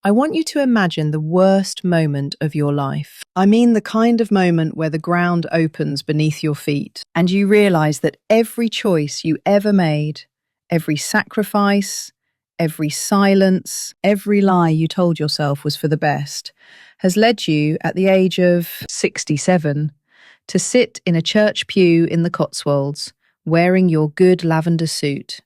I want you to imagine the worst moment of your life. I mean the kind of moment where the ground opens beneath your feet and you realize that every choice you ever made, every sacrifice, every silence, every lie you told yourself was for the best, has led you, at the age of 67, to sit in a church pew in the Cotswolds, wearing your good lavender suit,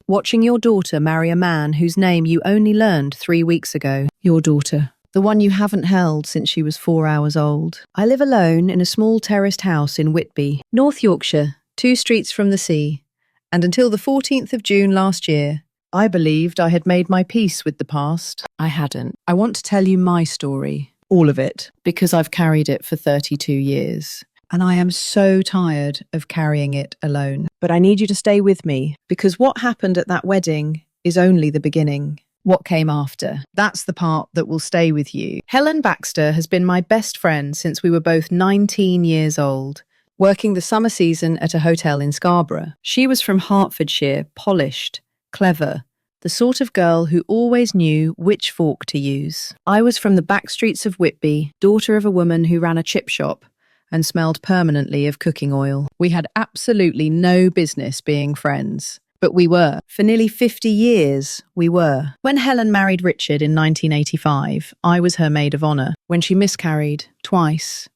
watching your daughter marry a man whose name you only learned 3 weeks ago. Your daughter, the one you haven't held since she was 4 hours old. I live alone in a small terraced house in Whitby, North Yorkshire, 2 streets from the sea, and until the 14th of June last year, I believed I had made my peace with the past. I hadn't. I want to tell you my story, all of it, because I've carried it for 32 years. And I am so tired of carrying it alone. But I need you to stay with me, because what happened at that wedding is only the beginning. What came after? That's the part that will stay with you. Helen Baxter has been my best friend since we were both 19 years old, working the summer season at a hotel in Scarborough. She was from Hertfordshire, polished, clever, the sort of girl who always knew which fork to use. I was from the back streets of Whitby, daughter of a woman who ran a chip shop and smelled permanently of cooking oil. We had absolutely no business being friends, but we were. For nearly 50 years, we were. When Helen married Richard in 1985, I was her maid of honour. When she miscarried, twice,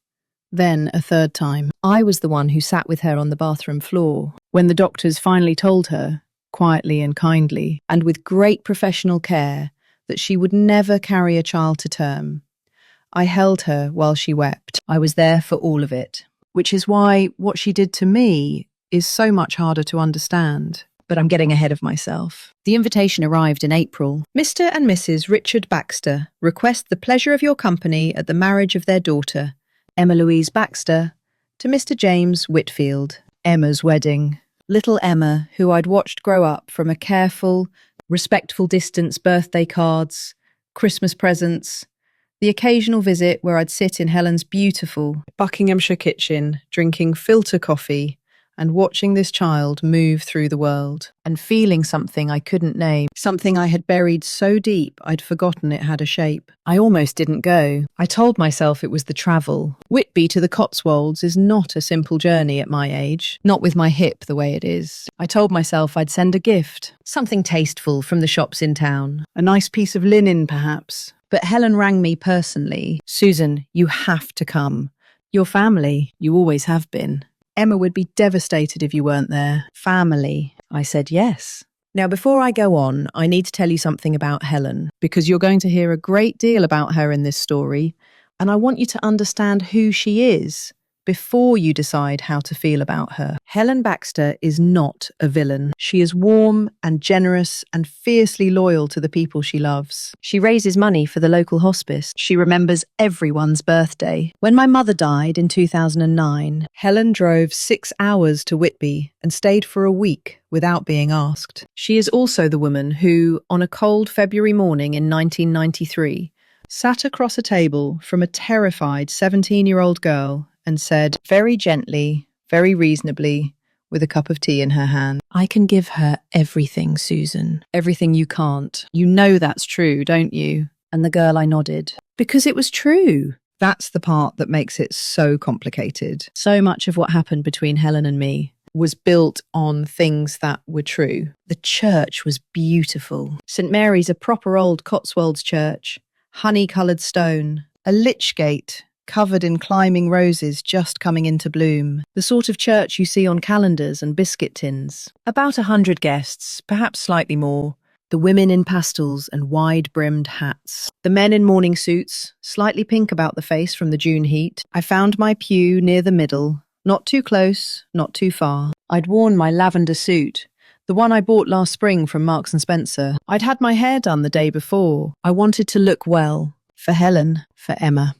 then a third time, I was the one who sat with her on the bathroom floor. When the doctors finally told her, quietly and kindly, and with great professional care, that she would never carry a child to term, I held her while she wept. I was there for all of it, which is why what she did to me is so much harder to understand. But I'm getting ahead of myself. The invitation arrived in April. Mr. and Mrs. Richard Baxter request the pleasure of your company at the marriage of their daughter, Emma Louise Baxter, to Mr. James Whitfield. Emma's wedding. Little Emma, who I'd watched grow up from a careful, respectful distance, birthday cards, Christmas presents, the occasional visit where I'd sit in Helen's beautiful Buckinghamshire kitchen, drinking filter coffee and watching this child move through the world and feeling something I couldn't name, something I had buried so deep I'd forgotten it had a shape. I almost didn't go. I told myself it was the travel. Whitby to the Cotswolds is not a simple journey at my age, not with my hip the way it is. I told myself I'd send a gift, something tasteful from the shops in town, a nice piece of linen perhaps. But Helen rang me personally. Susan, you have to come. Your family, you always have been. Emma would be devastated if you weren't there. Family. I said yes. Now, before I go on, I need to tell you something about Helen, because you're going to hear a great deal about her in this story, and I want you to understand who she is before you decide how to feel about her. Helen Baxter is not a villain. She is warm and generous and fiercely loyal to the people she loves. She raises money for the local hospice. She remembers everyone's birthday. When my mother died in 2009, Helen drove 6 hours to Whitby and stayed for a week without being asked. She is also the woman who, on a cold February morning in 1993, sat across a table from a terrified 17-year-old girl and said, very gently, very reasonably, with a cup of tea in her hand, I can give her everything, Susan. Everything you can't. You know that's true, don't you? And the girl, I nodded. Because it was true. That's the part that makes it so complicated. So much of what happened between Helen and me was built on things that were true. The church was beautiful. St. Mary's, a proper old Cotswolds church, honey-coloured stone, a lich gate covered in climbing roses just coming into bloom, the sort of church you see on calendars and biscuit tins. About 100 guests, perhaps slightly more, the women in pastels and wide-brimmed hats, the men in morning suits, slightly pink about the face from the June heat. I found my pew near the middle, not too close, not too far. I'd worn my lavender suit, the one I bought last spring from Marks and Spencer. I'd had my hair done the day before. I wanted to look well, for Helen, for Emma.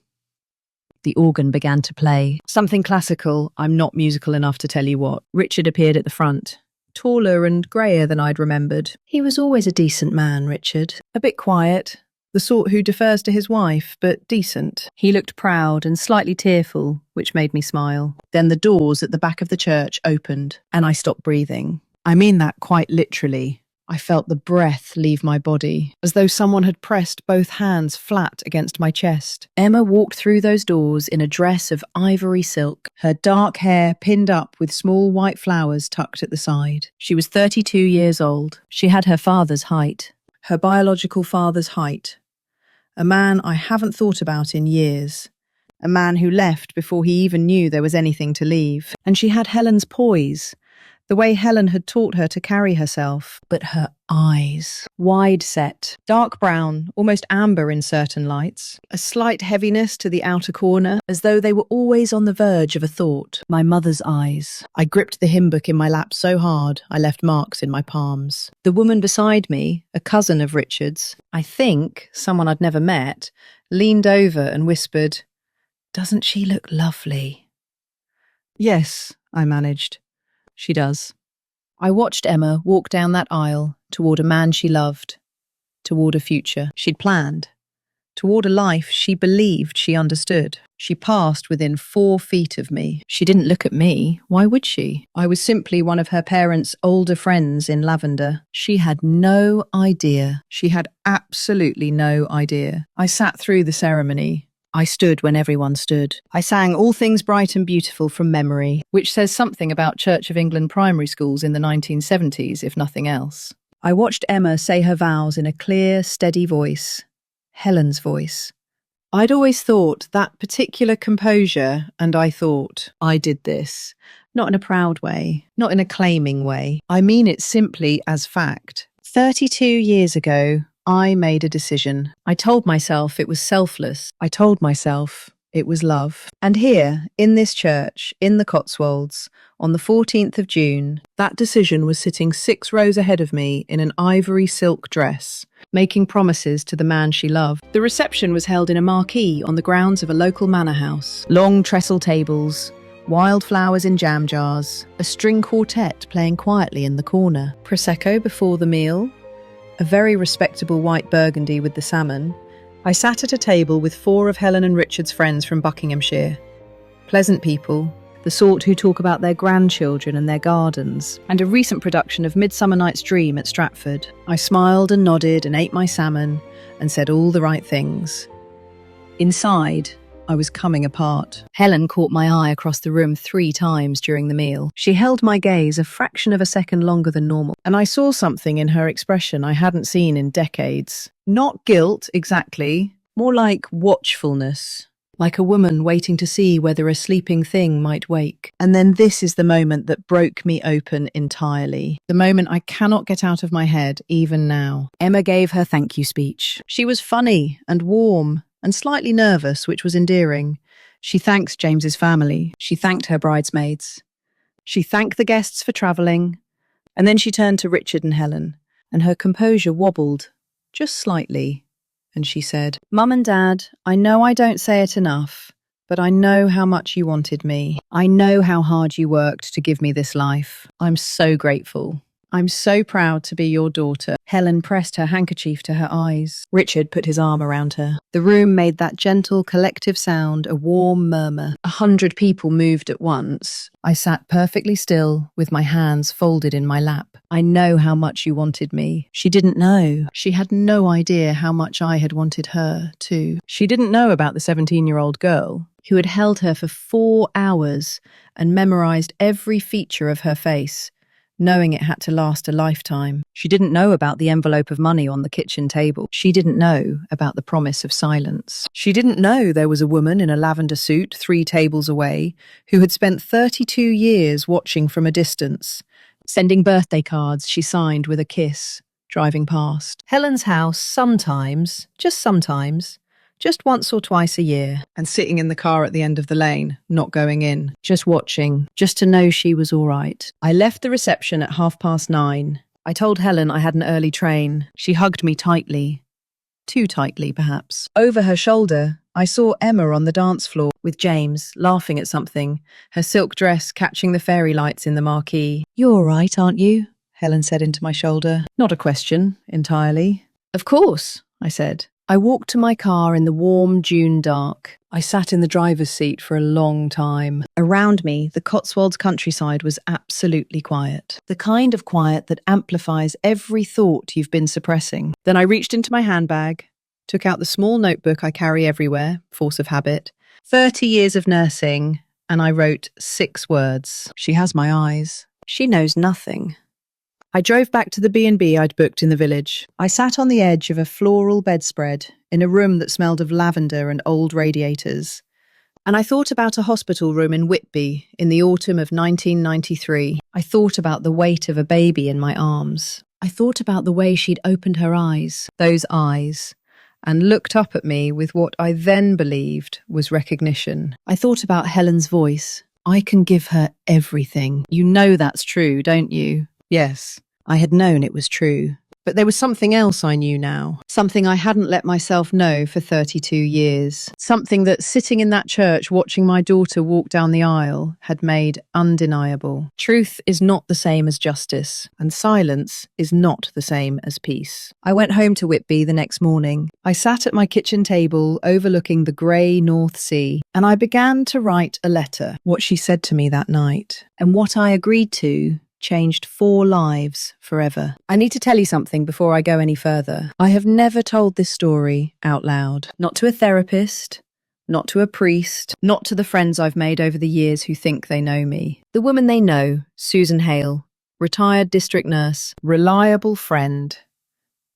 The organ began to play. Something classical, I'm not musical enough to tell you what. Richard appeared at the front, taller and greyer than I'd remembered. He was always a decent man, Richard. A bit quiet, the sort who defers to his wife, but decent. He looked proud and slightly tearful, which made me smile. Then the doors at the back of the church opened, and I stopped breathing. I mean that quite literally. I felt the breath leave my body, as though someone had pressed both hands flat against my chest. Emma walked through those doors in a dress of ivory silk, her dark hair pinned up with small white flowers tucked at the side. She was 32 years old. She had her father's height, her biological father's height. A man I haven't thought about in years. A man who left before he even knew there was anything to leave. And she had Helen's poise, the way Helen had taught her to carry herself. But her eyes, wide set, dark brown, almost amber in certain lights, a slight heaviness to the outer corner, as though they were always on the verge of a thought. My mother's eyes. I gripped the hymn book in my lap so hard I left marks in my palms. The woman beside me, a cousin of Richard's, I think someone I'd never met, leaned over and whispered, "Doesn't she look lovely?" "Yes," I managed. "She does." I watched Emma walk down that aisle toward a man she loved, toward a future she'd planned, toward a life she believed she understood. She passed within 4 feet of me. She didn't look at me. Why would she? I was simply one of her parents' older friends in lavender. She had no idea. She had absolutely no idea. I sat through the ceremony. I stood when everyone stood. I sang All Things Bright and Beautiful from memory, which says something about Church of England primary schools in the 1970s, if nothing else. I watched Emma say her vows in a clear, steady voice. Helen's voice. I'd always thought that particular composure, and I thought, I did this. Not in a proud way, not in a claiming way. I mean it simply as fact. 32 years ago, I made a decision. I told myself it was selfless. I told myself it was love. And here, in this church, in the Cotswolds, on the 14th of June, that decision was sitting 6 rows ahead of me in an ivory silk dress, making promises to the man she loved. The reception was held in a marquee on the grounds of a local manor house. Long trestle tables, wildflowers in jam jars, a string quartet playing quietly in the corner. Prosecco before the meal, a very respectable white burgundy with the salmon. I sat at a table with 4 of Helen and Richard's friends from Buckinghamshire. Pleasant people, the sort who talk about their grandchildren and their gardens, and a recent production of Midsummer Night's Dream at Stratford. I smiled and nodded and ate my salmon and said all the right things. Inside, I was coming apart. Helen caught my eye across the room 3 times during the meal. She held my gaze a fraction of a second longer than normal, and I saw something in her expression I hadn't seen in decades. Not guilt, exactly, more like watchfulness, like a woman waiting to see whether a sleeping thing might wake. And then this is the moment that broke me open entirely. The moment I cannot get out of my head, even now. Emma gave her thank you speech. She was funny and warm, and slightly nervous, which was endearing. She thanked James's family. She thanked her bridesmaids. She thanked the guests for travelling. And then she turned to Richard and Helen, and her composure wobbled, just slightly. And she said, "Mum and Dad, I know I don't say it enough, but I know how much you wanted me. I know how hard you worked to give me this life. I'm so grateful. I'm so proud to be your daughter." Helen pressed her handkerchief to her eyes. Richard put his arm around her. The room made that gentle, collective sound, a warm murmur. 100 people moved at once. I sat perfectly still, with my hands folded in my lap. "I know how much you wanted me." She didn't know. She had no idea how much I had wanted her, too. She didn't know about the 17-year-old girl who had held her for 4 hours and memorized every feature of her face, knowing it had to last a lifetime. She didn't know about the envelope of money on the kitchen table. She didn't know about the promise of silence. She didn't know there was a woman in a lavender suit 3 tables away who had spent 32 years watching from a distance, sending birthday cards she signed with a kiss, driving past. Helen's house sometimes, just once or twice a year, and sitting in the car at the end of the lane, not going in, just watching, just to know she was all right. I left the reception at 9:30. I told Helen I had an early train. She hugged me tightly. Too tightly, perhaps. Over her shoulder, I saw Emma on the dance floor with James, laughing at something, her silk dress catching the fairy lights in the marquee. "You're all right, aren't you?" Helen said into my shoulder. Not a question, entirely. "Of course," I said. I walked to my car in the warm June dark. I sat in the driver's seat for a long time. Around me, the Cotswolds countryside was absolutely quiet. The kind of quiet that amplifies every thought you've been suppressing. Then I reached into my handbag, took out the small notebook I carry everywhere, force of habit, 30 years of nursing, and I wrote 6 words. She has my eyes. She knows nothing. I drove back to the B&B I'd booked in the village. I sat on the edge of a floral bedspread in a room that smelled of lavender and old radiators. And I thought about a hospital room in Whitby in the autumn of 1993. I thought about the weight of a baby in my arms. I thought about the way she'd opened her eyes, those eyes, and looked up at me with what I then believed was recognition. I thought about Helen's voice. I can give her everything. You know that's true, don't you? Yes, I had known it was true. But there was something else I knew now. Something I hadn't let myself know for 32 years. Something that sitting in that church watching my daughter walk down the aisle had made undeniable. Truth is not the same as justice, and silence is not the same as peace. I went home to Whitby the next morning. I sat at my kitchen table overlooking the grey North Sea, and I began to write a letter. What she said to me that night, and what I agreed to, changed 4 lives forever. I need to tell you something before I go any further. I have never told this story out loud. Not to a therapist, not to a priest, not to the friends I've made over the years who think they know me. The woman they know, Susan Hale, retired district nurse, reliable friend.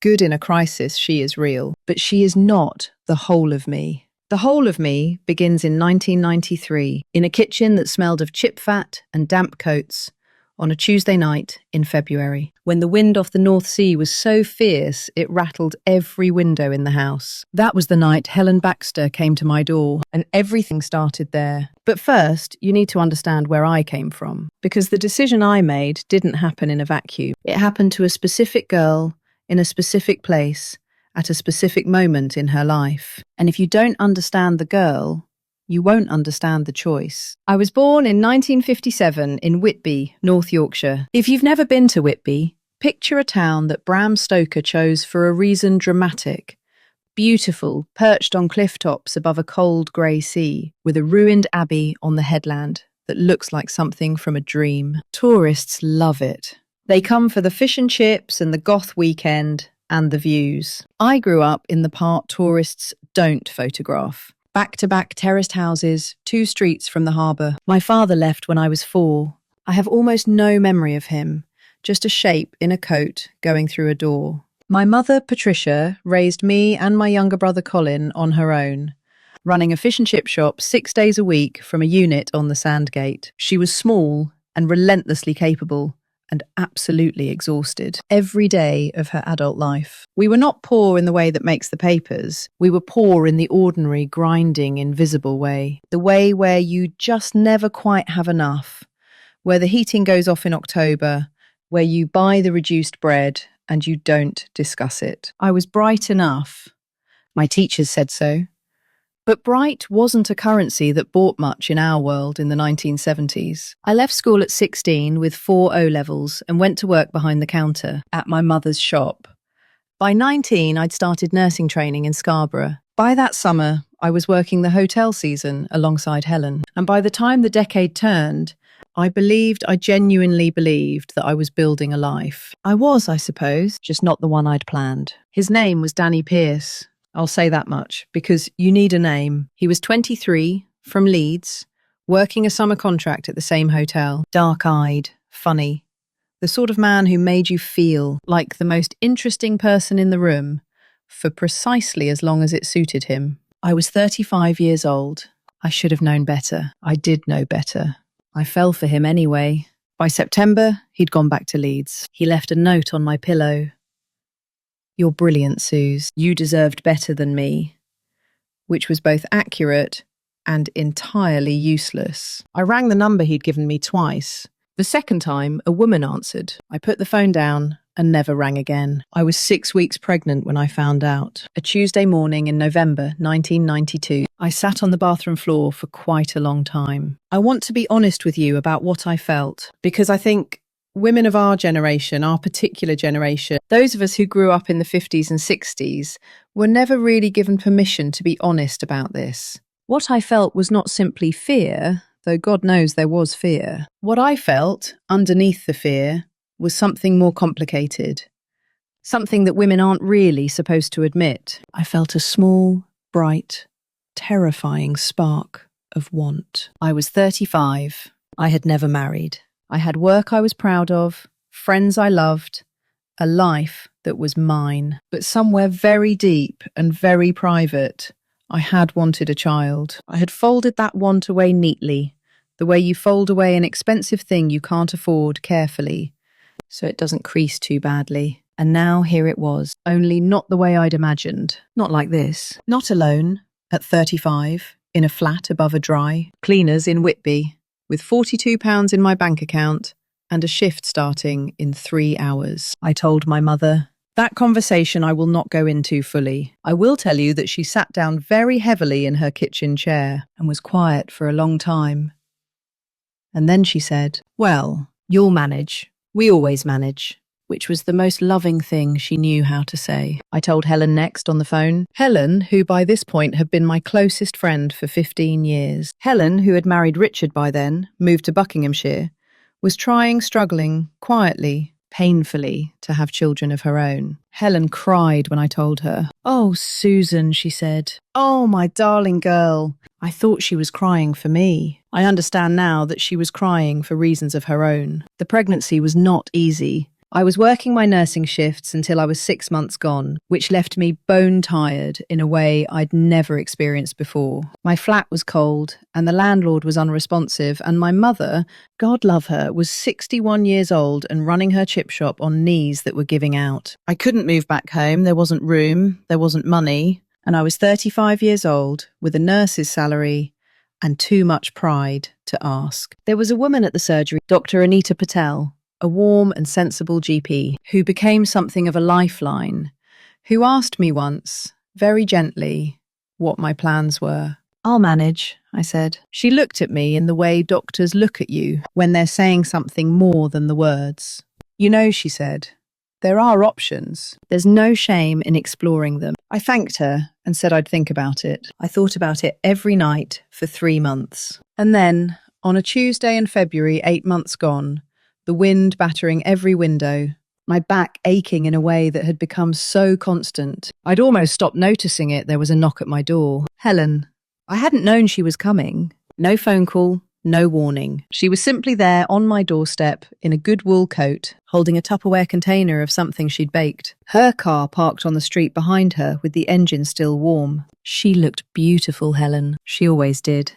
Good in a crisis, she is real. But she is not the whole of me. The whole of me begins in 1993, in a kitchen that smelled of chip fat and damp coats, on a Tuesday night in February, when the wind off the North Sea was so fierce it rattled every window in the house. That was the night Helen Baxter came to my door, and everything started there. But first, you need to understand where I came from, because the decision I made didn't happen in a vacuum. It happened to a specific girl, in a specific place, at a specific moment in her life. And if you don't understand the girl, you won't understand the choice. I was born in 1957 in Whitby, North Yorkshire. If you've never been to Whitby, picture a town that Bram Stoker chose for a reason dramatic. Beautiful, perched on cliff tops above a cold grey sea, with a ruined abbey on the headland that looks like something from a dream. Tourists love it. They come for the fish and chips and the goth weekend and the views. I grew up in the part tourists don't photograph. Back-to-back terraced houses, 2 streets from the harbour. My father left when I was 4. I have almost no memory of him, just a shape in a coat going through a door. My mother, Patricia, raised me and my younger brother Colin on her own, running a fish and chip shop 6 days a week from a unit on the Sandgate. She was small and relentlessly capable, and absolutely exhausted every day of her adult life. We were not poor in the way that makes the papers. We were poor in the ordinary, grinding, invisible way. The way where you just never quite have enough, where the heating goes off in October, where you buy the reduced bread and you don't discuss it. I was bright enough. My teachers said so. But bright wasn't a currency that bought much in our world in the 1970s. I left school at 16 with 4 O-levels and went to work behind the counter at my mother's shop. By 19, I'd started nursing training in Scarborough. By that summer, I was working the hotel season alongside Helen. And by the time the decade turned, I genuinely believed that I was building a life. I was, I suppose, just not the one I'd planned. His name was Danny Pearce. I'll say that much, because you need a name. He was 23, from Leeds, working a summer contract at the same hotel. Dark-eyed, funny. The sort of man who made you feel like the most interesting person in the room for precisely as long as it suited him. I was 35 years old. I should have known better. I did know better. I fell for him anyway. By September, he'd gone back to Leeds. He left a note on my pillow. "You're brilliant, Suze. You deserved better than me," which was both accurate and entirely useless. I rang the number he'd given me twice. The second time, a woman answered. I put the phone down and never rang again. I was 6 weeks pregnant when I found out. A Tuesday morning in November 1992, I sat on the bathroom floor for quite a long time. I want to be honest with you about what I felt, because I think Women of our generation, our particular generation, those of us who grew up in the 50s and 60s, were never really given permission to be honest about this. What I felt was not simply fear, though God knows there was fear. What I felt, underneath the fear, was something more complicated. Something that women aren't really supposed to admit. I felt a small, bright, terrifying spark of want. I was 35. I had never married. I had work I was proud of, friends I loved, a life that was mine. But somewhere very deep and very private, I had wanted a child. I had folded that want away neatly, the way you fold away an expensive thing you can't afford carefully, so it doesn't crease too badly. And now here it was, only not the way I'd imagined. Not like this. Not alone, at 35, in a flat above a dry cleaner's in Whitby, with £42 in my bank account and a shift starting in 3 hours. I told my mother. That conversation I will not go into fully. I will tell you that she sat down very heavily in her kitchen chair and was quiet for a long time. And then she said, "Well, you'll manage. We always manage," which was the most loving thing she knew how to say. I told Helen next on the phone. Helen, who by this point had been my closest friend for 15 years. Helen, who had married Richard by then, moved to Buckinghamshire, was struggling, quietly, painfully, to have children of her own. Helen cried when I told her. "Oh, Susan," she said. "Oh, my darling girl." I thought she was crying for me. I understand now that she was crying for reasons of her own. The pregnancy was not easy. I was working my nursing shifts until I was 6 months gone, which left me bone-tired in a way I'd never experienced before. My flat was cold, and the landlord was unresponsive, and my mother, God love her, was 61 years old and running her chip shop on knees that were giving out. I couldn't move back home, there wasn't room, there wasn't money, and I was 35 years old, with a nurse's salary, and too much pride to ask. There was a woman at the surgery, Dr. Anita Patel, a warm and sensible GP, who became something of a lifeline, who asked me once, very gently, what my plans were. "I'll manage," I said. She looked at me in the way doctors look at you when they're saying something more than the words. "You know," she said, "there are options. There's no shame in exploring them." I thanked her and said I'd think about it. I thought about it every night for 3 months. And then, on a Tuesday in February, 8 months gone, the wind battering every window, my back aching in a way that had become so constant. I'd almost stopped noticing it. There was a knock at my door. Helen. I hadn't known she was coming. No phone call, no warning. She was simply there on my doorstep in a good wool coat, holding a Tupperware container of something she'd baked. Her car parked on the street behind her with the engine still warm. She looked beautiful, Helen. She always did.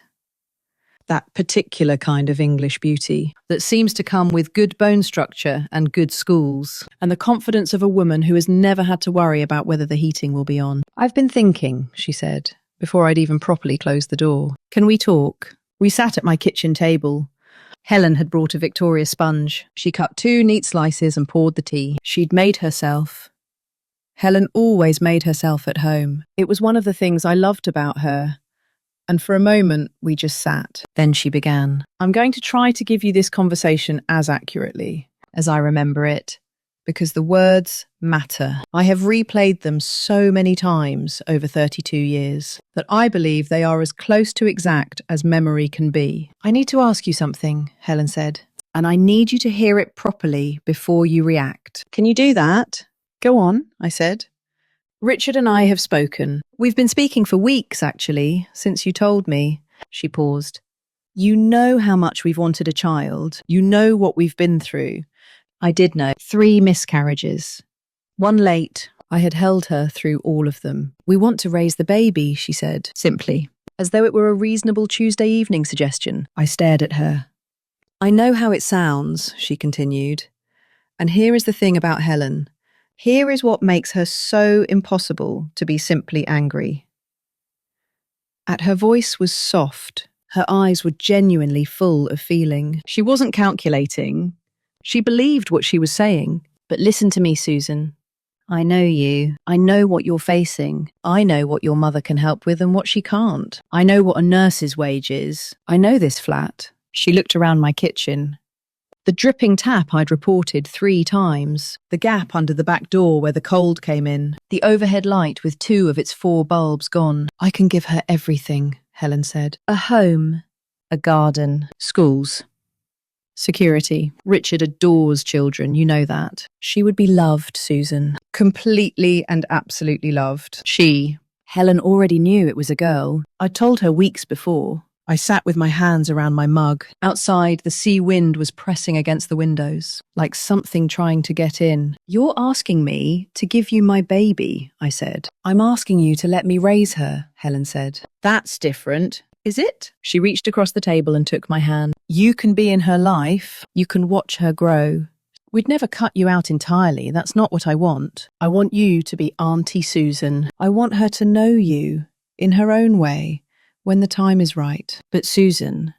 That particular kind of English beauty that seems to come with good bone structure and good schools, and the confidence of a woman who has never had to worry about whether the heating will be on. "I've been thinking," she said, before I'd even properly closed the door. "Can we talk?" We sat at my kitchen table. Helen had brought a Victoria sponge. She cut 2 neat slices and poured the tea. She'd made herself. Helen always made herself at home. It was one of the things I loved about her. And for a moment, we just sat. Then she began. "I'm going to try to give you this conversation as accurately as I remember it, because the words matter. I have replayed them so many times over 32 years that I believe they are as close to exact as memory can be." "I need to ask you something," Helen said, "and I need you to hear it properly before you react." "Can you do that?" "Go on," I said. "Richard and I have spoken. We've been speaking for weeks, actually, since you told me." She paused. "You know how much we've wanted a child. You know what we've been through." I did know. 3 miscarriages. 1 late. I had held her through all of them. "We want to raise the baby," she said, simply, as though it were a reasonable Tuesday evening suggestion. I stared at her. "I know how it sounds," she continued. "And here is the thing about Helen. Here is what makes her so impossible to be simply angry." At her voice was soft. Her eyes were genuinely full of feeling. She wasn't calculating. She believed what she was saying. "But listen to me, Susan. I know you. I know what you're facing. I know what your mother can help with and what she can't. I know what a nurse's wage is. I know this flat." She looked around my kitchen. The dripping tap I'd reported 3 times, the gap under the back door where the cold came in, the overhead light with 2 of its 4 bulbs gone. I can give her everything, Helen said. A home, a garden, schools, security. Richard adores children, you know that. She would be loved, Susan. Completely and absolutely loved. Helen already knew it was a girl. I'd told her weeks before. I sat with my hands around my mug. Outside, the sea wind was pressing against the windows, like something trying to get in. You're asking me to give you my baby, I said. I'm asking you to let me raise her, Helen said. That's different. Is it? She reached across the table and took my hand. You can be in her life. You can watch her grow. We'd never cut you out entirely. That's not what I want. I want you to be Auntie Susan. I want her to know you in her own way when the time is right. But Susan,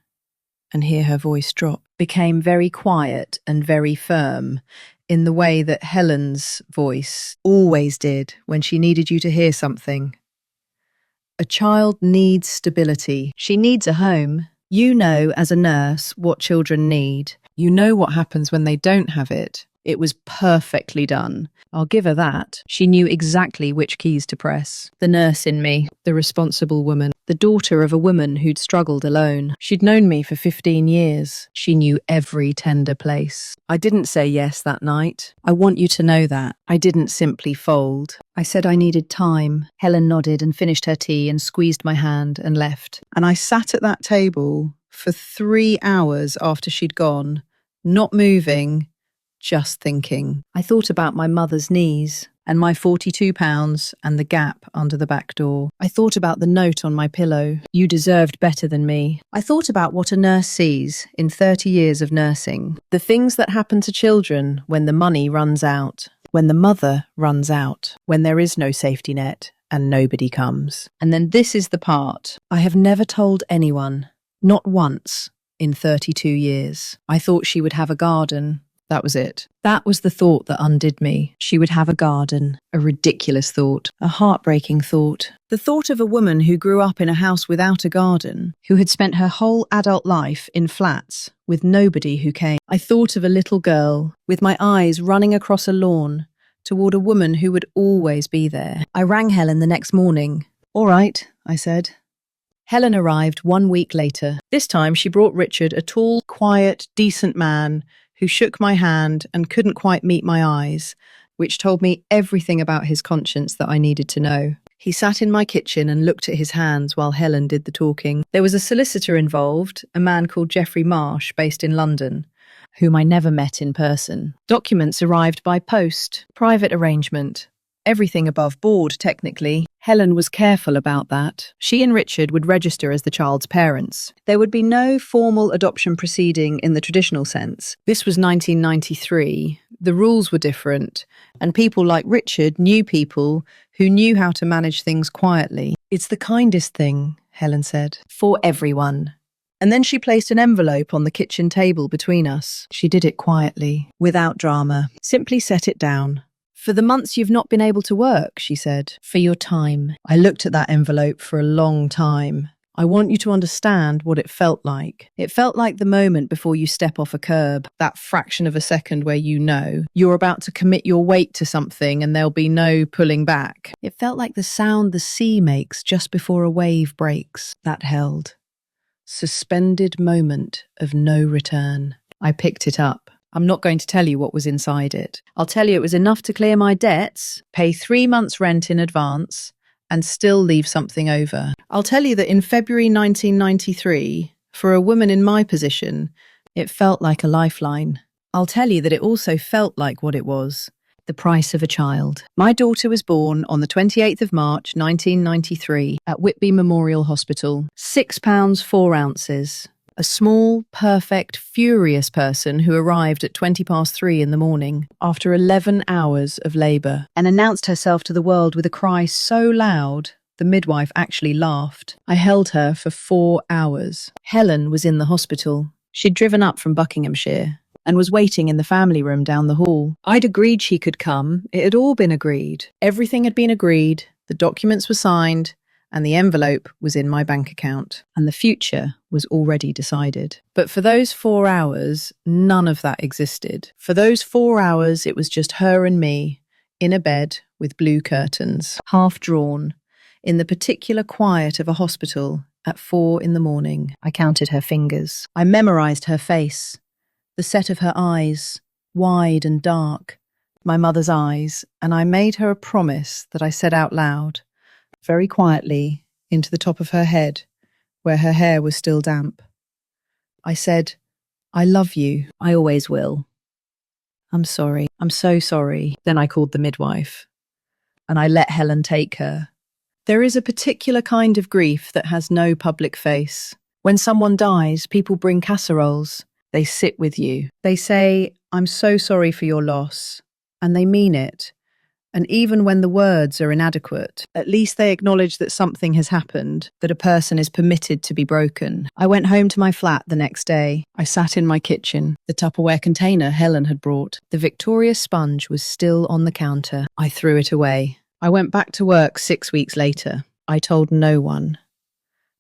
and here her voice drop, became very quiet and very firm in the way that Helen's voice always did when she needed you to hear something. A child needs stability. She needs a home. You know, as a nurse, what children need. You know what happens when they don't have it. It was perfectly done. I'll give her that. She knew exactly which keys to press. The nurse in me, the responsible woman, the daughter of a woman who'd struggled alone. She'd known me for 15 years. She knew every tender place. I didn't say yes that night. I want you to know that. I didn't simply fold. I said I needed time. Helen nodded and finished her tea and squeezed my hand and left. And I sat at that table for 3 hours after she'd gone, not moving, just thinking. I thought about my mother's knees and my 42 pounds and the gap under the back door. I thought about the note on my pillow. You deserved better than me. I thought about what a nurse sees in 30 years of nursing. The things that happen to children when the money runs out, when the mother runs out, when there is no safety net and nobody comes. And then this is the part I have never told anyone, not once in 32 years. I thought she would have a garden. That was it. That was the thought that undid me. She would have a garden. A ridiculous thought. A heartbreaking thought. The thought of a woman who grew up in a house without a garden, who had spent her whole adult life in flats with nobody who came. I thought of a little girl with my eyes running across a lawn toward a woman who would always be there. I rang Helen the next morning. All right, I said. Helen arrived 1 week later. This time she brought Richard, a tall, quiet, decent man who shook my hand and couldn't quite meet my eyes, which told me everything about his conscience that I needed to know. He sat in my kitchen and looked at his hands while Helen did the talking. There was a solicitor involved, a man called Geoffrey Marsh, based in London, whom I never met in person. Documents arrived by post, private arrangement. Everything above board, technically. Helen was careful about that. She and Richard would register as the child's parents. There would be no formal adoption proceeding in the traditional sense. This was 1993. The rules were different, and people like Richard knew people who knew how to manage things quietly. It's the kindest thing, Helen said, for everyone. And then she placed an envelope on the kitchen table between us. She did it quietly, without drama. Simply set it down. For the months you've not been able to work, she said. For your time. I looked at that envelope for a long time. I want you to understand what it felt like. It felt like the moment before you step off a curb, that fraction of a second where you know you're about to commit your weight to something and there'll be no pulling back. It felt like the sound the sea makes just before a wave breaks. That held. Suspended moment of no return. I picked it up. I'm not going to tell you what was inside it. I'll tell you it was enough to clear my debts, pay 3 months' rent in advance, and still leave something over. I'll tell you that in February 1993, for a woman in my position, it felt like a lifeline. I'll tell you that it also felt like what it was, the price of a child. My daughter was born on the 28th of March 1993 at Whitby Memorial Hospital, £6 4 ounces. A small, perfect, furious person who arrived at 3:20 in the morning after 11 hours of labour and announced herself to the world with a cry so loud the midwife actually laughed. I held her for 4 hours. Helen was in the hospital. She'd driven up from Buckinghamshire and was waiting in the family room down the hall. I'd agreed she could come. It had all been agreed. Everything had been agreed. The documents were signed. and the envelope was in my bank account, and the future was already decided. But for those 4 hours, none of that existed. For those 4 hours, it was just her and me, in a bed with blue curtains, half drawn, in the particular quiet of a hospital at 4 a.m. I counted her fingers. I memorized her face, the set of her eyes, wide and dark, my mother's eyes, and I made her a promise that I said out loud, very quietly, into the top of her head, where her hair was still damp. I said, "I love you. I always will. I'm sorry. I'm so sorry." Then I called the midwife, and I let Helen take her. There is a particular kind of grief that has no public face. When someone dies, people bring casseroles. They sit with you. They say, "I'm so sorry for your loss." And they mean it. And even when the words are inadequate, at least they acknowledge that something has happened, that a person is permitted to be broken. I went home to my flat the next day. I sat in my kitchen. The Tupperware container Helen had brought. The Victoria sponge was still on the counter. I threw it away. I went back to work 6 weeks later. I told no one.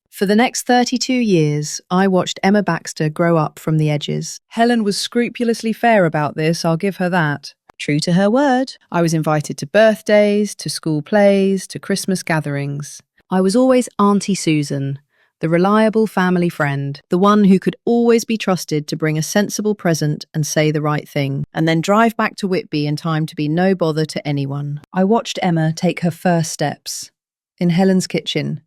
For the next 32 years, I watched Emma Baxter grow up from the edges. Helen was scrupulously fair about this, I'll give her that. True to her word, I was invited to birthdays, to school plays, to Christmas gatherings. I was always Auntie Susan, the reliable family friend, the one who could always be trusted to bring a sensible present and say the right thing, and then drive back to Whitby in time to be no bother to anyone. I watched Emma take her first steps in Helen's kitchen,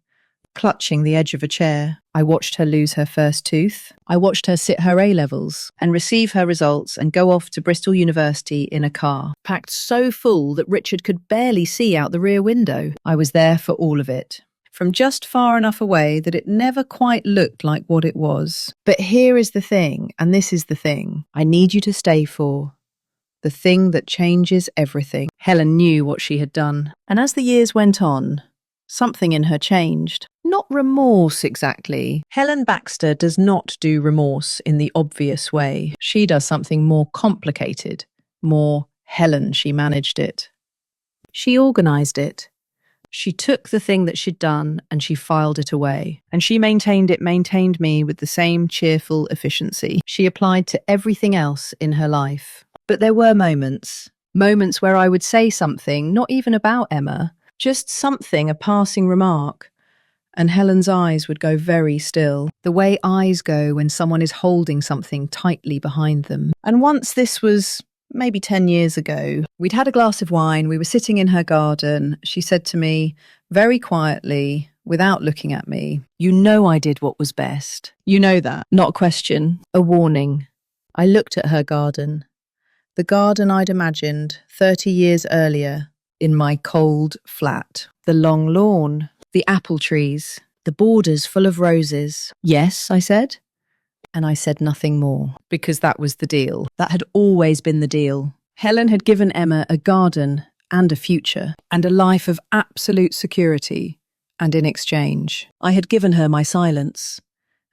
clutching the edge of a chair. I watched her lose her first tooth. I watched her sit her A-levels and receive her results and go off to Bristol University in a car, packed so full that Richard could barely see out the rear window. I was there for all of it, from just far enough away that it never quite looked like what it was. But here is the thing, and this is the thing I need you to stay for. The thing that changes everything. Helen knew what she had done, and as the years went on, something in her changed. Not remorse exactly. Helen Baxter does not do remorse in the obvious way. She does something more complicated, more Helen. She managed it. She organised it. She took the thing that she'd done and she filed it away. And she maintained me with the same cheerful efficiency. She applied to everything else in her life. But there were moments where I would say something, not even about Emma, just something, a passing remark, and Helen's eyes would go very still, the way eyes go when someone is holding something tightly behind them. And once, this was maybe 10 years ago, we'd had a glass of wine, we were sitting in her garden. She said to me, very quietly, without looking at me, "You know I did what was best. You know that." Not a question, a warning. I looked at her garden, the garden I'd imagined 30 years earlier, in my cold flat. The long lawn, the apple trees, the borders full of roses. "Yes," I said. And I said nothing more, because that was the deal. That had always been the deal. Helen had given Emma a garden and a future, and a life of absolute security. And in exchange, I had given her my silence.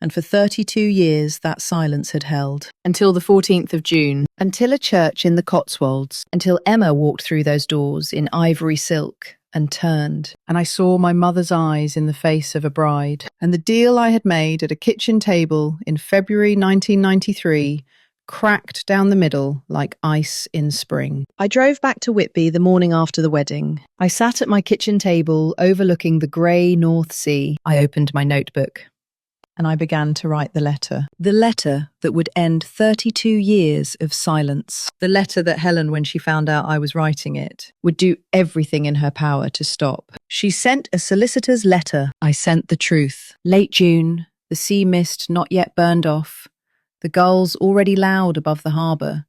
And for 32 years, that silence had held. Until the 14th of June, until a church in the Cotswolds, until Emma walked through those doors in ivory silk and turned, and I saw my mother's eyes in the face of a bride. And the deal I had made at a kitchen table in February 1993 cracked down the middle like ice in spring. I drove back to Whitby the morning after the wedding. I sat at my kitchen table overlooking the grey North Sea. I opened my notebook. And I began to write the letter that would end 32 years of silence. The letter that Helen, when she found out I was writing it, would do everything in her power to stop. She sent a solicitor's letter. I sent the truth. Late June, the sea mist not yet burned off, the gulls already loud above the harbour,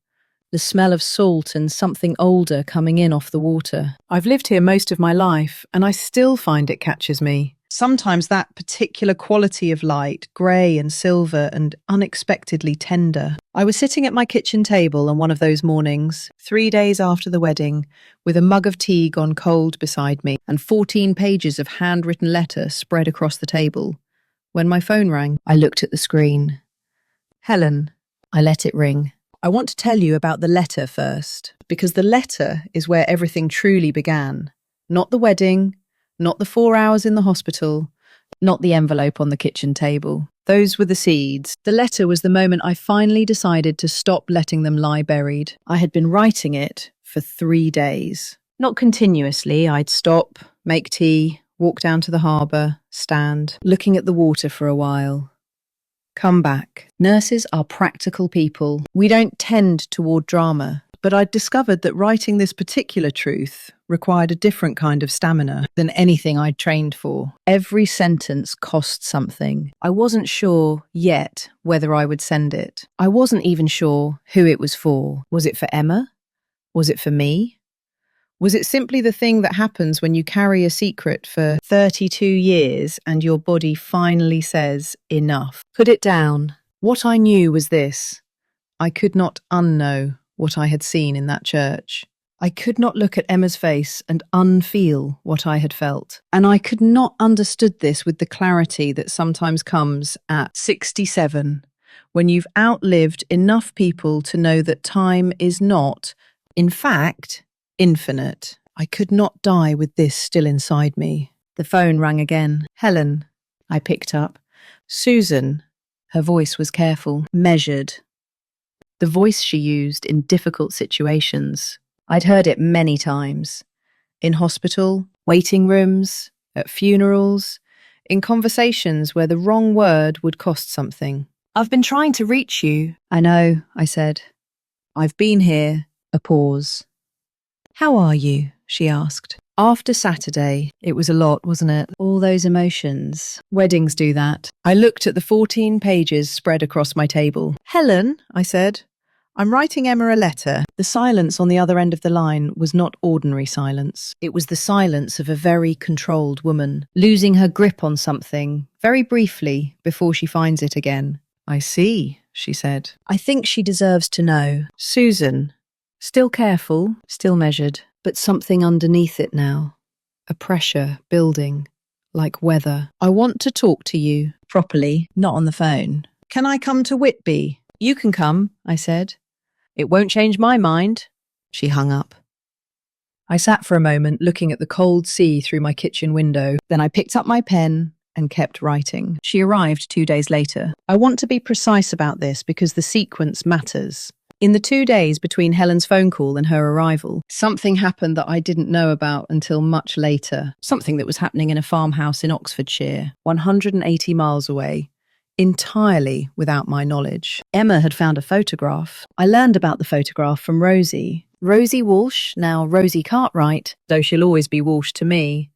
the smell of salt and something older coming in off the water. I've lived here most of my life, and I still find it catches me. Sometimes that particular quality of light, grey and silver and unexpectedly tender. I was sitting at my kitchen table on one of those mornings, 3 days after the wedding, with a mug of tea gone cold beside me and 14 pages of handwritten letter spread across the table. When my phone rang, I looked at the screen. "Helen." I let it ring. "I want to tell you about the letter first, because the letter is where everything truly began. Not the wedding, Not the 4 hours in the hospital, not the envelope on the kitchen table. Those were the seeds. The letter was the moment I finally decided to stop letting them lie buried. I had been writing it for 3 days. Not continuously, I'd stop, make tea, walk down to the harbour, stand, looking at the water for a while. Come back. Nurses are practical people. We don't tend toward drama. But I'd discovered that writing this particular truth required a different kind of stamina than anything I'd trained for. Every sentence cost something. I wasn't sure yet whether I would send it. I wasn't even sure who it was for. Was it for Emma? Was it for me? Was it simply the thing that happens when you carry a secret for 32 years and your body finally says enough? Put it down. What I knew was this. I could not unknow what I had seen in that church. I could not look at Emma's face and unfeel what I had felt. And I could not understood this with the clarity that sometimes comes at 67, when you've outlived enough people to know that time is not, in fact, infinite. I could not die with this still inside me. The phone rang again. Helen. I picked up. Susan. Her voice was careful, measured. The voice she used in difficult situations. I'd heard it many times. In hospital, waiting rooms, at funerals, in conversations where the wrong word would cost something. I've been trying to reach you. I know, I said. I've been here. A pause. How are you? She asked. After Saturday, it was a lot, wasn't it? All those emotions. Weddings do that. I looked at the 14 pages spread across my table. Helen, I said, I'm writing Emma a letter. The silence on the other end of the line was not ordinary silence. It was the silence of a very controlled woman, losing her grip on something, very briefly, before she finds it again. I see, she said. I think she deserves to know. Susan. Still careful, still measured, but something underneath it now. A pressure building, like weather. I want to talk to you, properly, not on the phone. Can I come to Whitby? You can come, I said. It won't change my mind. She hung up. I sat for a moment looking at the cold sea through my kitchen window. Then I picked up my pen and kept writing. She arrived 2 days later. I want to be precise about this because the sequence matters. In the 2 days between Helen's phone call and her arrival, something happened that I didn't know about until much later. Something that was happening in a farmhouse in Oxfordshire, 180 miles away, entirely without my knowledge. Emma had found a photograph. I learned about the photograph from Rosie. Rosie Walsh, now Rosie Cartwright, though she'll always be Walsh to me,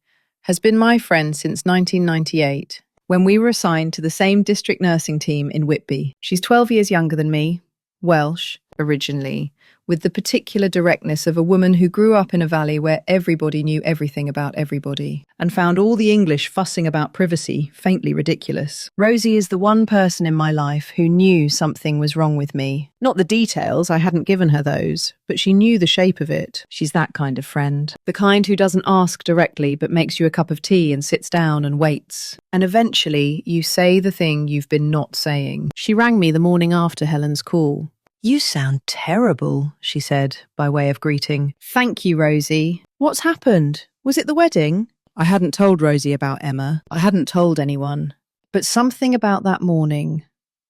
has been my friend since 1998, when we were assigned to the same district nursing team in Whitby. She's 12 years younger than me, Welsh, originally, with the particular directness of a woman who grew up in a valley where everybody knew everything about everybody, and found all the English fussing about privacy faintly ridiculous. Rosie is the one person in my life who knew something was wrong with me. Not the details, I hadn't given her those, but she knew the shape of it. She's that kind of friend. The kind who doesn't ask directly but makes you a cup of tea and sits down and waits. And eventually, you say the thing you've been not saying. She rang me the morning after Helen's call. You sound terrible, she said, by way of greeting. Thank you, Rosie. What's happened? Was it the wedding? I hadn't told Rosie about Emma. I hadn't told anyone. But something about that morning,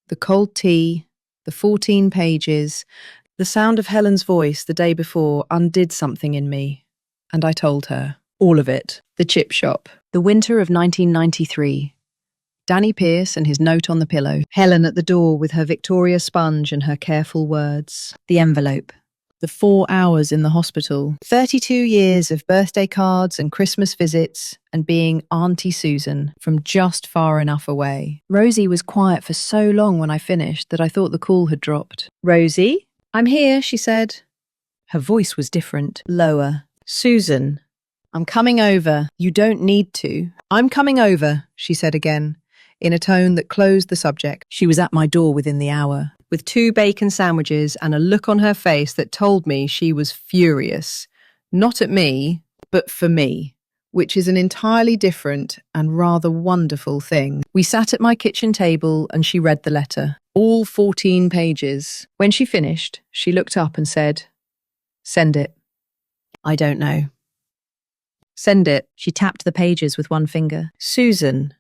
the cold tea, the 14 pages, the sound of Helen's voice the day before undid something in me. And I told her. All of it. The chip shop. The winter of 1993. Danny Pierce and his note on the pillow. Helen at the door with her Victoria sponge and her careful words. The envelope. The 4 hours in the hospital. 32 years of birthday cards and Christmas visits and being Auntie Susan from just far enough away. Rosie was quiet for so long when I finished that I thought the call had dropped. Rosie? I'm here, she said. Her voice was different, lower. Susan, I'm coming over. You don't need to. I'm coming over, she said again, in a tone that closed the subject. She was at my door within the hour, with 2 bacon sandwiches and a look on her face that told me she was furious. Not at me, but for me, which is an entirely different and rather wonderful thing. We sat at my kitchen table and she read the letter, all 14 pages. When she finished, she looked up and said, "Send it." I don't know. Send it. She tapped the pages with one finger. Susan,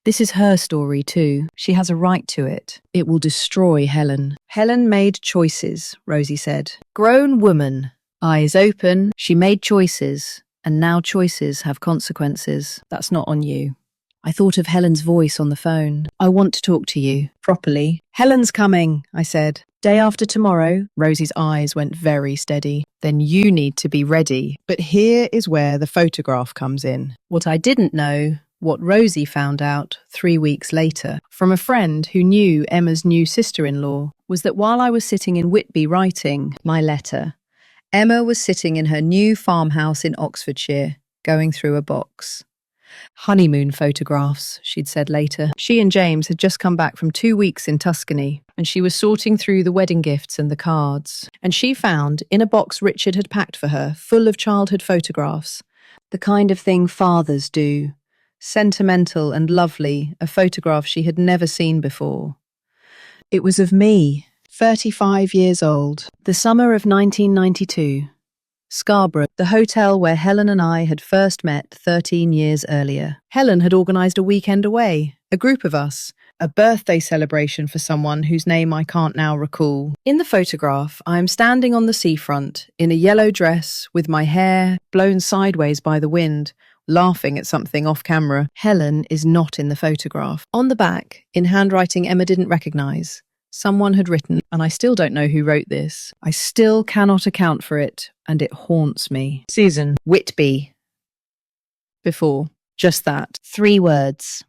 this is her story too. She has a right to it. It will destroy Helen. Helen made choices, Rosie said. Grown woman. Eyes open. She made choices. And now choices have consequences. That's not on you. I thought of Helen's voice on the phone. I want to talk to you. Properly. Helen's coming, I said. Day after tomorrow. Rosie's eyes went very steady. Then you need to be ready. But here is where the photograph comes in. What I didn't know, what Rosie found out 3 weeks later, from a friend who knew Emma's new sister-in-law, was that while I was sitting in Whitby writing my letter, Emma was sitting in her new farmhouse in Oxfordshire, going through a box. Honeymoon photographs, she'd said later. She and James had just come back from 2 weeks in Tuscany, and she was sorting through the wedding gifts and the cards. And she found, in a box Richard had packed for her, full of childhood photographs, the kind of thing fathers do. Sentimental and lovely, a photograph she had never seen before. It was of me, 35 years old, the summer of 1992. Scarborough, the hotel where Helen and I had first met 13 years earlier. Helen had organised a weekend away, a group of us, a birthday celebration for someone whose name I can't now recall. In the photograph, I am standing on the seafront, in a yellow dress, with my hair blown sideways by the wind, laughing at something off camera. Helen is not in the photograph. On the back, in handwriting Emma didn't recognise, someone had written, and I still don't know who wrote this. I still cannot account for it, and it haunts me. Susan, Whitby. Before. Just that. 3 words.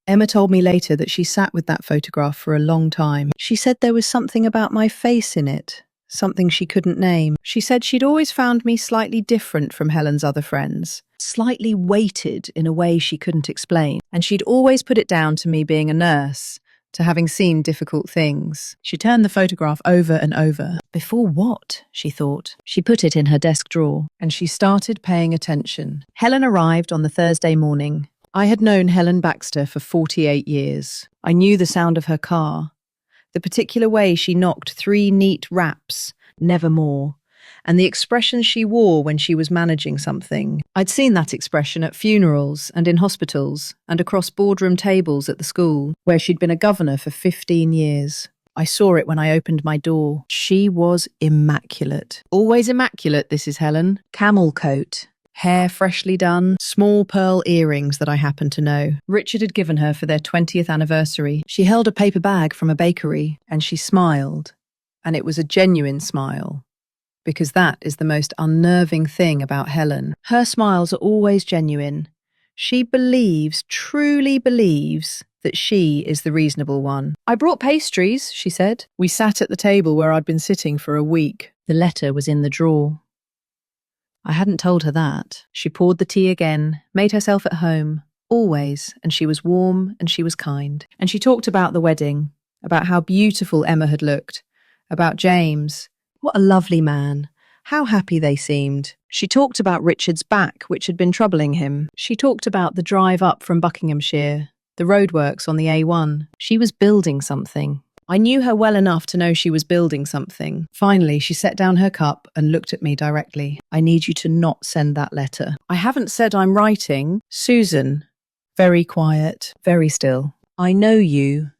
Emma told me later that she sat with that photograph for a long time. She said there was something about my face in it, something she couldn't name. She said she'd always found me slightly different from Helen's other friends, slightly weighted in a way she couldn't explain, and she'd always put it down to me being a nurse, to having seen difficult things. She turned the photograph over and over. Before what? She thought. She put it in her desk drawer, and she started paying attention. Helen arrived on the Thursday morning. I had known Helen Baxter for 48 years. I knew the sound of her car, the particular way she knocked 3 neat raps, never more, and the expression she wore when she was managing something. I'd seen that expression at funerals and in hospitals and across boardroom tables at the school, where she'd been a governor for 15 years. I saw it when I opened my door. She was immaculate. Always immaculate, this is Helen. Camel coat, hair freshly done, small pearl earrings that I happened to know. Richard had given her for their 20th anniversary. She held a paper bag from a bakery, and she smiled. And it was a genuine smile. Because that is the most unnerving thing about Helen. Her smiles are always genuine. She believes, truly believes, that she is the reasonable one. I brought pastries, she said. We sat at the table where I'd been sitting for a week. The letter was in the drawer. I hadn't told her that. She poured the tea again, made herself at home, always, and she was warm and she was kind. And she talked about the wedding, about how beautiful Emma had looked, about James. What a lovely man. How happy they seemed. She talked about Richard's back, which had been troubling him. She talked about the drive up from Buckinghamshire, the roadworks on the A1. She was building something. I knew her well enough to know she was building something. Finally, she set down her cup and looked at me directly. I need you to not send that letter. I haven't said I'm writing. Susan. Very quiet, very still. I know you.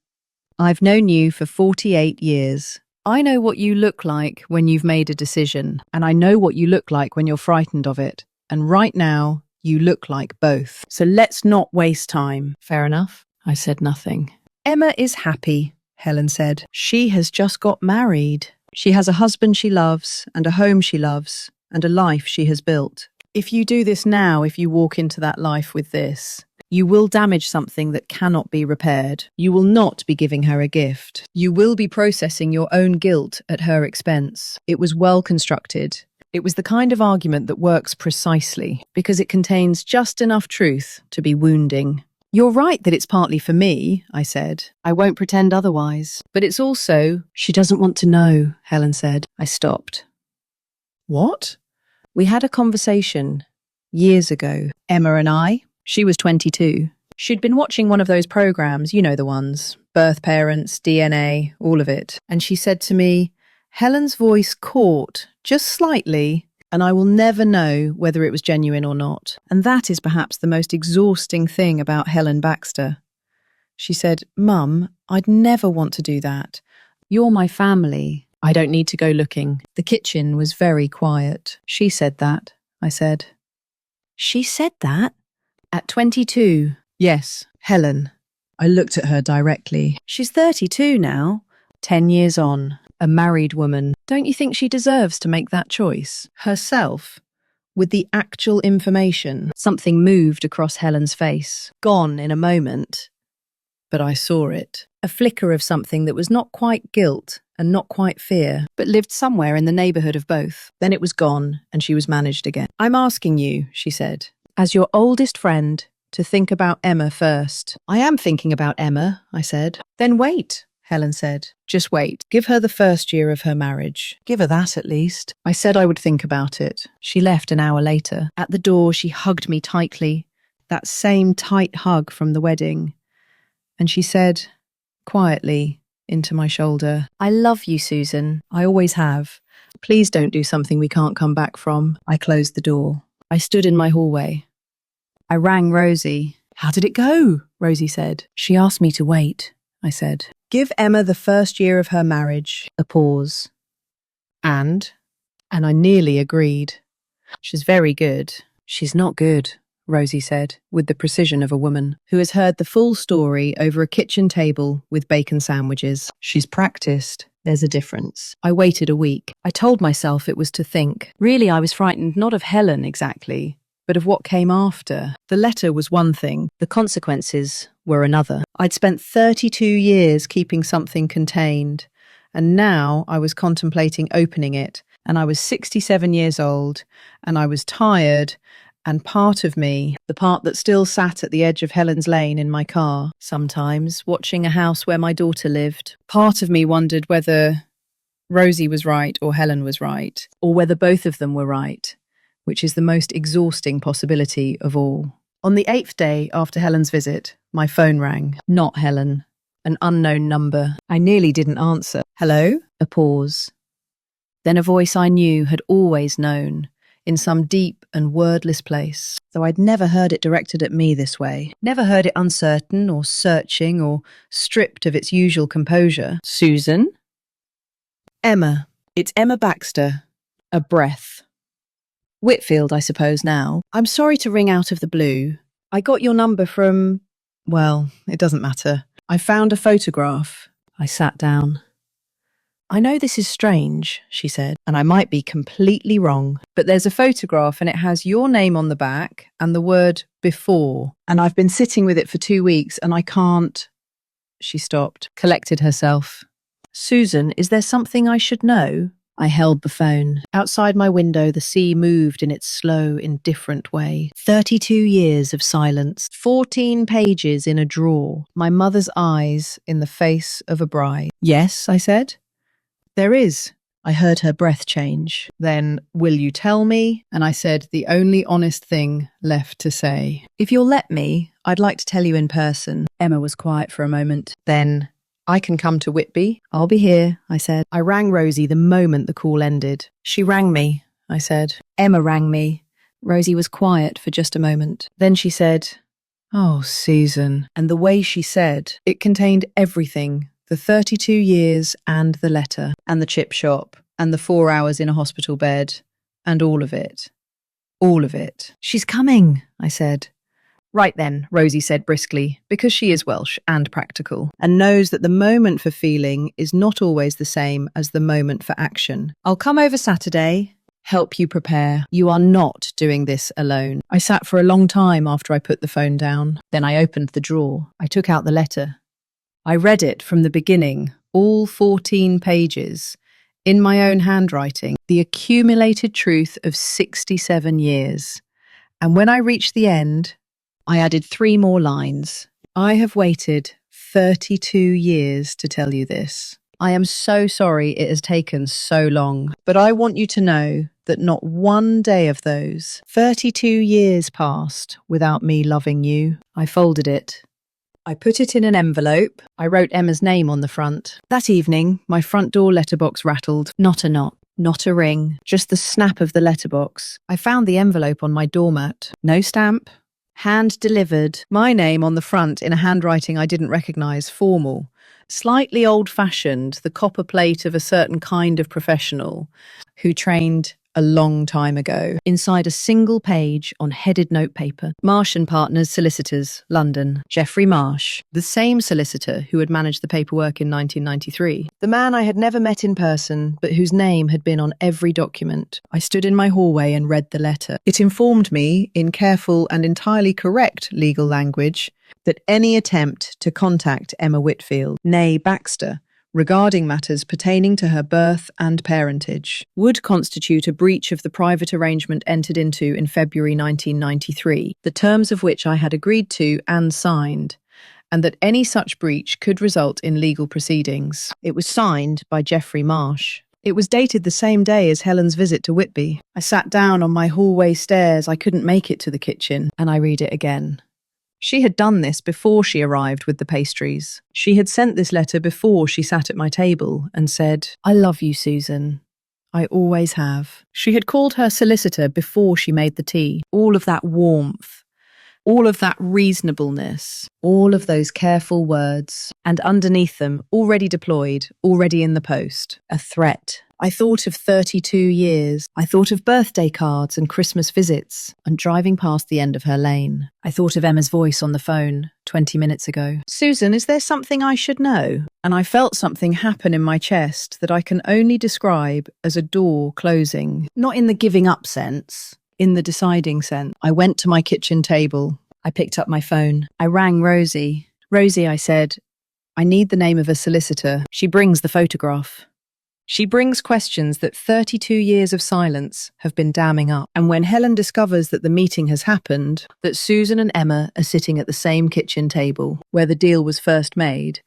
I've known you for 48 years. I know what you look like when you've made a decision, and I know what you look like when you're frightened of it. And right now, you look like both. So let's not waste time. Fair enough. I said nothing. Emma is happy, Helen said. She has just got married. She has a husband she loves, and a home she loves, and a life she has built. If you do this now, if you walk into that life with this, you will damage something that cannot be repaired. You will not be giving her a gift. You will be processing your own guilt at her expense. It was well constructed. It was the kind of argument that works precisely because it contains just enough truth to be wounding. You're right that it's partly for me, I said. I won't pretend otherwise. But it's also, she doesn't want to know, Helen said. I stopped. What? We had a conversation years ago, Emma and I. She was 22. She'd been watching one of those programs, you know the ones, birth parents, DNA, all of it. And she said to me, Helen's voice caught, just slightly, and I will never know whether it was genuine or not. And that is perhaps the most exhausting thing about Helen Baxter. She said, "Mum, I'd never want to do that. You're my family. I don't need to go looking." The kitchen was very quiet. "She said that," I said. "She said that?" "At 22. Yes, Helen." I looked at her directly. "She's 32 now, 10 years on, a married woman. Don't you think she deserves to make that choice? Herself, with the actual information?" Something moved across Helen's face, gone in a moment. But I saw it. A flicker of something that was not quite guilt and not quite fear, but lived somewhere in the neighbourhood of both. Then it was gone, and she was managed again. "I'm asking you," she said, "as your oldest friend, to think about Emma first." "I am thinking about Emma," I said. "Then wait," Helen said. "Just wait. Give her the first year of her marriage. Give her that at least." I said I would think about it. She left an hour later. At the door, she hugged me tightly, that same tight hug from the wedding. And she said, quietly, into my shoulder, "I love you, Susan. I always have. Please don't do something we can't come back from." I closed the door. I stood in my hallway. I rang Rosie. "How did it go?" Rosie said. "She asked me to wait," I said. "Give Emma the first year of her marriage." A pause. And I nearly agreed. "She's very good." "She's not good," Rosie said, with the precision of a woman who has heard the full story over a kitchen table with bacon sandwiches. "She's practiced. There's a difference." I waited a week. I told myself it was to think. Really, I was frightened not of Helen exactly, but of what came after. The letter was one thing, the consequences were another. I'd spent 32 years keeping something contained, and now I was contemplating opening it, and I was 67 years old, and I was tired, and part of me, the part that still sat at the edge of Helen's Lane in my car, sometimes watching a house where my daughter lived, part of me wondered whether Rosie was right or Helen was right, or whether both of them were right, which is the most exhausting possibility of all. On the 8th day after Helen's visit, my phone rang. Not Helen. An unknown number. I nearly didn't answer. "Hello?" A pause. Then a voice I knew, had always known, in some deep and wordless place, though I'd never heard it directed at me this way. Never heard it uncertain or searching or stripped of its usual composure. "Susan?" "Emma. It's Emma Baxter." A breath. "Whitfield, I suppose now. I'm sorry to ring out of the blue. I got your number from... well, it doesn't matter. I found a photograph." I sat down. "I know this is strange," she said, "and I might be completely wrong, but there's a photograph and it has your name on the back and the word before, and I've been sitting with it for 2 weeks and I can't..." She stopped, collected herself. "Susan, is there something I should know?" I held the phone. Outside my window, the sea moved in its slow, indifferent way. 32 years of silence. 14 pages in a drawer. My mother's eyes in the face of a bride. "Yes," I said. "There is." I heard her breath change. Then, "Will you tell me?" And I said the only honest thing left to say. "If you'll let me, I'd like to tell you in person." Emma was quiet for a moment. Then, "I can come to Whitby." "I'll be here," I said. I rang Rosie the moment the call ended. "She rang me," I said. "Emma rang me." Rosie was quiet for just a moment. Then she said, "Oh, Susan." And the way she said, it contained everything. The 32 years and the letter, and the chip shop, and the 4 hours in a hospital bed, and all of it. All of it. "She's coming," I said. "Right then," Rosie said briskly, because she is Welsh and practical, and knows that the moment for feeling is not always the same as the moment for action. "I'll come over Saturday, help you prepare. You are not doing this alone." I sat for a long time after I put the phone down. Then I opened the drawer. I took out the letter. I read it from the beginning, all 14 pages, in my own handwriting, the accumulated truth of 67 years. And when I reached the end, I added 3 more lines. "I have waited 32 years to tell you this. I am so sorry it has taken so long, but I want you to know that not one day of those 32 years passed without me loving you." I folded it. I put it in an envelope. I wrote Emma's name on the front. That evening, my front door letterbox rattled. Not a knock. Not a ring, just the snap of the letterbox. I found the envelope on my doormat. No stamp. Hand delivered. My name on the front in a handwriting I didn't recognise, formal. Slightly old-fashioned, the copper plate of a certain kind of professional who trained a long time ago. Inside a single page on headed notepaper. Marsh and Partners Solicitors, London. Geoffrey Marsh, the same solicitor who had managed the paperwork in 1993. The man I had never met in person, but whose name had been on every document. I stood in my hallway and read the letter. It informed me, in careful and entirely correct legal language, that any attempt to contact Emma Whitfield, née Baxter, regarding matters pertaining to her birth and parentage, would constitute a breach of the private arrangement entered into in February 1993, the terms of which I had agreed to and signed, and that any such breach could result in legal proceedings. It was signed by Geoffrey Marsh. It was dated the same day as Helen's visit to Whitby. I sat down on my hallway stairs. I couldn't make it to the kitchen, and I read it again. She had done this before she arrived with the pastries. She had sent this letter before she sat at my table and said, "I love you, Susan. I always have." She had called her solicitor before she made the tea. All of that warmth, all of that reasonableness, all of those careful words, and underneath them, already deployed, already in the post, a threat. I thought of 32 years. I thought of birthday cards and Christmas visits and driving past the end of her lane. I thought of Emma's voice on the phone 20 minutes ago. "Susan, is there something I should know?" And I felt something happen in my chest that I can only describe as a door closing. Not in the giving up sense, in the deciding sense. I went to my kitchen table. I picked up my phone. I rang Rosie. "Rosie," I said, "I need the name of a solicitor. She brings the photograph. She brings questions that 32 years of silence have been damming up. And when Helen discovers that the meeting has happened, that Susan and Emma are sitting at the same kitchen table where the deal was first made,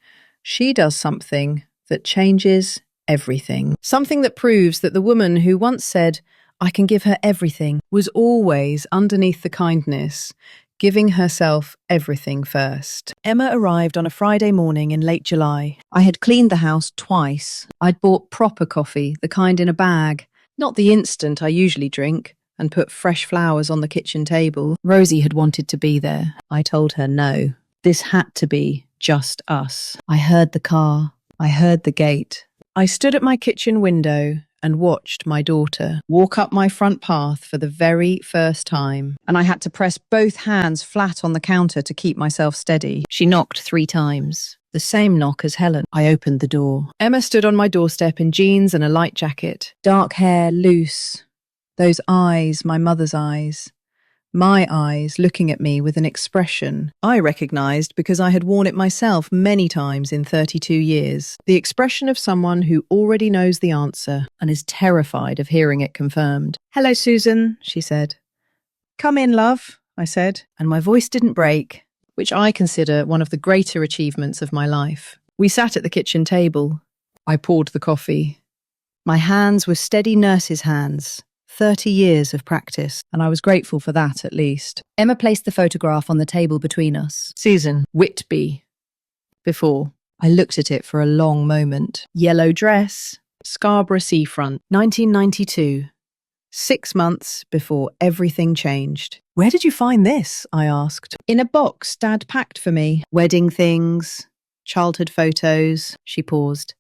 she does something that changes everything. Something that proves that the woman who once said, "I can give her everything," was always, underneath the kindness, giving herself everything first. Emma arrived on a Friday morning in late July. I had cleaned the house twice. I'd bought proper coffee, the kind in a bag, not the instant I usually drink, and put fresh flowers on the kitchen table. Rosie had wanted to be there. I told her no. This had to be just us. I heard the car. I heard the gate. I stood at my kitchen window and watched my daughter walk up my front path for the very first time, and I had to press both hands flat on the counter to keep myself steady. She knocked 3 times. The same knock as Helen. I opened the door. Emma stood on my doorstep in jeans and a light jacket. Dark hair, loose. Those eyes, my mother's eyes. My eyes looking at me with an expression I recognised because I had worn it myself many times in 32 years. The expression of someone who already knows the answer and is terrified of hearing it confirmed. "Hello, Susan," she said. "Come in, love," I said, and my voice didn't break, which I consider one of the greater achievements of my life. We sat at the kitchen table. I poured the coffee. My hands were steady nurse's hands. 30 years of practice, and I was grateful for that at least. Emma placed the photograph on the table between us. Susan, Whitby. Before. I looked at it for a long moment. Yellow dress, Scarborough seafront, 1992. 6 months before everything changed. "Where did you find this?" I asked. "In a box Dad packed for me. Wedding things, childhood photos." She paused.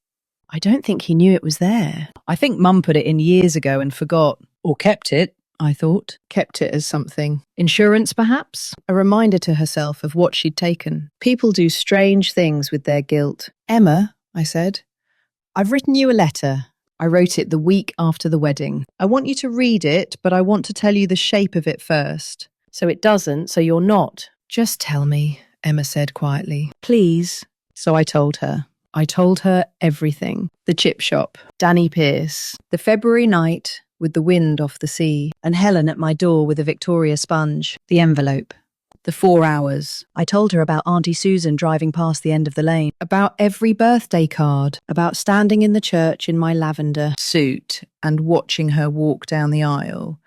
"I don't think he knew it was there. I think Mum put it in years ago and forgot. Or kept it," I thought. Kept it as something. Insurance, perhaps? A reminder to herself of what she'd taken. People do strange things with their guilt. "Emma," I said, "I've written you a letter. I wrote it the week after the wedding. I want you to read it, but I want to tell you the shape of it first. So you're not." "Just tell me," Emma said quietly. "Please." So I told her. I told her everything. The chip shop, Danny Pierce, the February night with the wind off the sea, and Helen at my door with a Victoria sponge, the envelope, the 4 hours. I told her about Auntie Susan driving past the end of the lane, about every birthday card, about standing in the church in my lavender suit and watching her walk down the aisle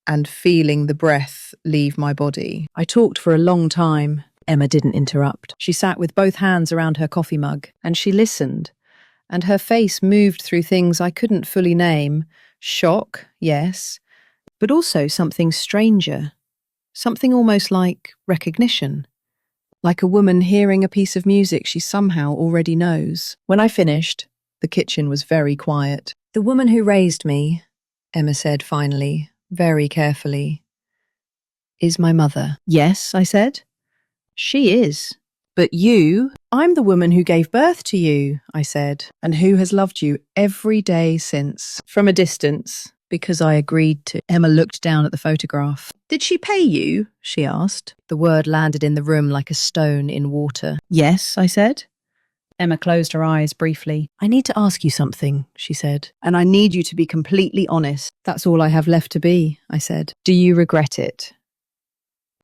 and feeling the breath leave my body. I talked for a long time. Emma didn't interrupt. She sat with both hands around her coffee mug, and she listened, and her face moved through things I couldn't fully name. Shock, yes, but also something stranger, something almost like recognition, like a woman hearing a piece of music she somehow already knows. When I finished, the kitchen was very quiet. "The woman who raised me," Emma said finally, very carefully, "is my mother." "Yes," I said. "She is. But you, I'm the woman who gave birth to you," I said, "and who has loved you every day since, from a distance, because I agreed to." Emma looked down at the photograph. "Did she pay you?" she asked. The word landed in the room like a stone in water. "Yes," I said. Emma closed her eyes briefly. "I need to ask you something," she said, "and I need you to be completely honest." "That's all I have left to be," I said. "Do you regret it?"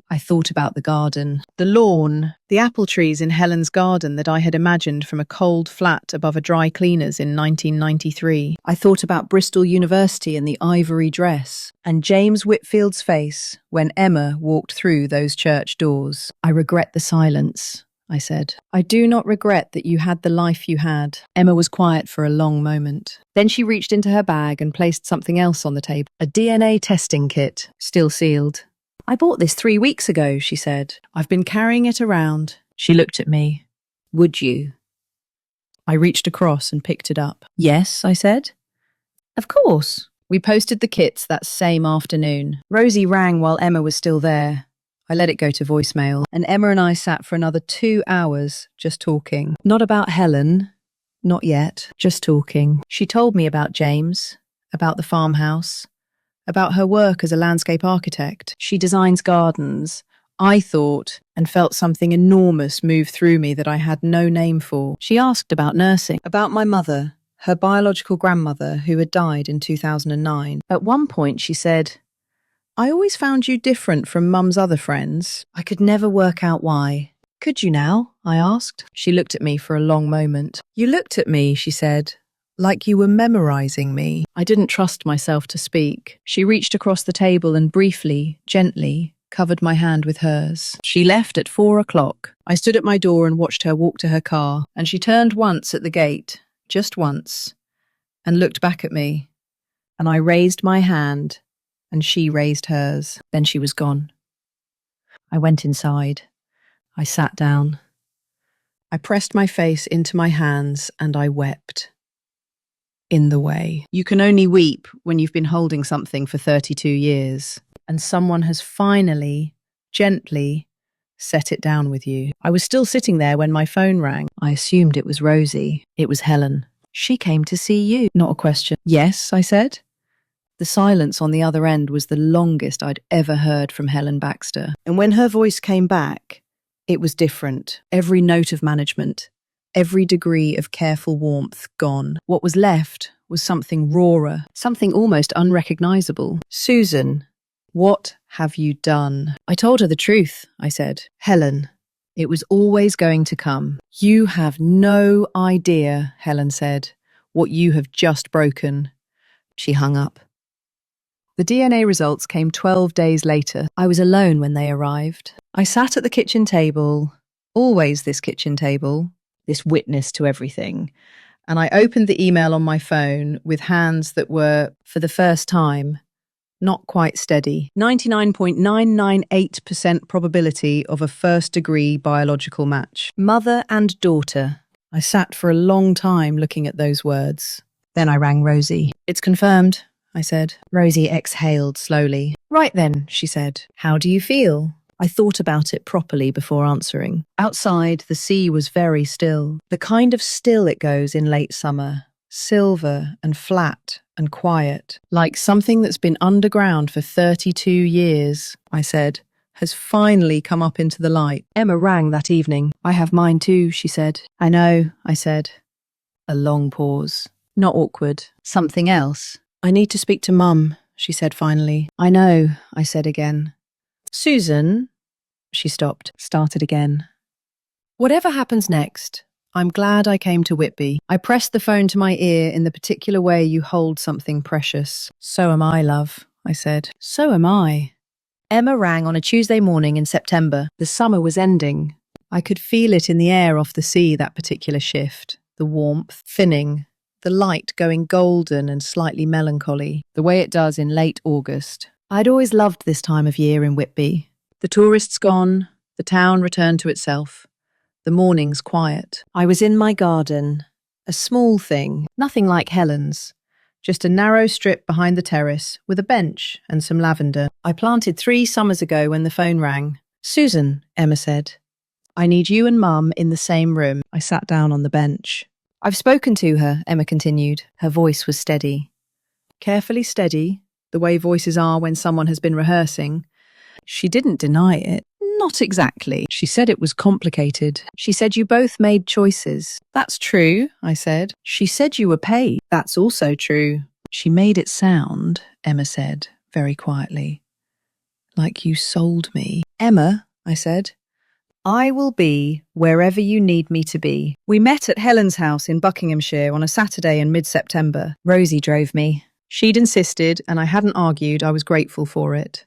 I thought about the garden, the lawn, the apple trees in Helen's garden that I had imagined from a cold flat above a dry cleaner's in 1993. I thought about Bristol University and the ivory dress, and James Whitfield's face when Emma walked through those church doors. "I regret the silence," I said. "I do not regret that you had the life you had." Emma was quiet for a long moment. Then she reached into her bag and placed something else on the table, a DNA testing kit, still sealed. "I bought this 3 weeks ago," she said. "I've been carrying it around." She looked at me. "Would you?" I reached across and picked it up. "Yes," I said. "Of course." We posted the kits that same afternoon. Rosie rang while Emma was still there. I let it go to voicemail, and Emma and I sat for another 2 hours just talking. Not about Helen, not yet, just talking. She told me about James, about the farmhouse, about her work as a landscape architect. She designs gardens. I thought and felt something enormous move through me that I had no name for. She asked about nursing, about my mother, her biological grandmother who had died in 2009. At one point she said, "I always found you different from Mum's other friends. I could never work out why." "Could you now?" I asked. She looked at me for a long moment. "You looked at me," she said, "like you were memorizing me." I didn't trust myself to speak. She reached across the table and briefly, gently, covered my hand with hers. She left at 4 o'clock. I stood at my door and watched her walk to her car, and she turned once at the gate, just once, and looked back at me. And I raised my hand, and she raised hers. Then she was gone. I went inside. I sat down. I pressed my face into my hands and I wept. In the way. You can only weep when you've been holding something for 32 years, and someone has finally, gently, set it down with you. I was still sitting there when my phone rang. I assumed it was Rosie. It was Helen. "She came to see you." Not a question. "Yes," I said. The silence on the other end was the longest I'd ever heard from Helen Baxter. And when her voice came back, it was different. Every note of management, every degree of careful warmth gone. What was left was something rawer, something almost unrecognizable. "Susan, what have you done?" I told her the truth, I said. "Helen, it was always going to come." "You have no idea," Helen said, "what you have just broken." She hung up. The DNA results came 12 days later. I was alone when they arrived. I sat at the kitchen table, always this kitchen table, this witness to everything, and I opened the email on my phone with hands that were, for the first time, not quite steady. 99.998% probability of a first-degree biological match. Mother and daughter. I sat for a long time looking at those words. Then I rang Rosie. "It's confirmed," I said. Rosie exhaled slowly. "Right then," she said. "How do you feel?" I thought about it properly before answering. Outside, the sea was very still. The kind of still it goes in late summer. Silver and flat and quiet. Like something that's been underground for 32 years, I said, has finally come up into the light. Emma rang that evening. "I have mine too," she said. "I know," I said. A long pause. Not awkward. "Something else?" "I need to speak to Mum," she said finally. "I know," I said again. "Susan," she stopped, started again. "Whatever happens next, I'm glad I came to Whitby." I pressed the phone to my ear in the particular way you hold something precious. "So am I, love," I said. "So am I." Emma rang on a Tuesday morning in September. The summer was ending. I could feel it in the air off the sea that particular shift. the warmth thinning, the light going golden and slightly melancholy, the way it does in late August. I'd always loved this time of year in Whitby. The tourists gone, the town returned to itself, the mornings quiet. I was in my garden, a small thing, nothing like Helen's, just a narrow strip behind the terrace with a bench and some lavender. I planted 3 summers ago when the phone rang. "Susan," Emma said, "I need you and Mum in the same room." I sat down on the bench. "I've spoken to her," Emma continued. Her voice was steady. Carefully steady, the way voices are when someone has been rehearsing. She didn't deny it. Not exactly. She said it was complicated. She said you both made choices. "That's true," I said. "She said you were paid." "That's also true." "She made it sound," Emma said, very quietly, "like you sold me." "Emma," I said, "I will be wherever you need me to be." We met at Helen's house in Buckinghamshire on a Saturday in mid-September. Rosie drove me. She'd insisted, and I hadn't argued. I was grateful for it.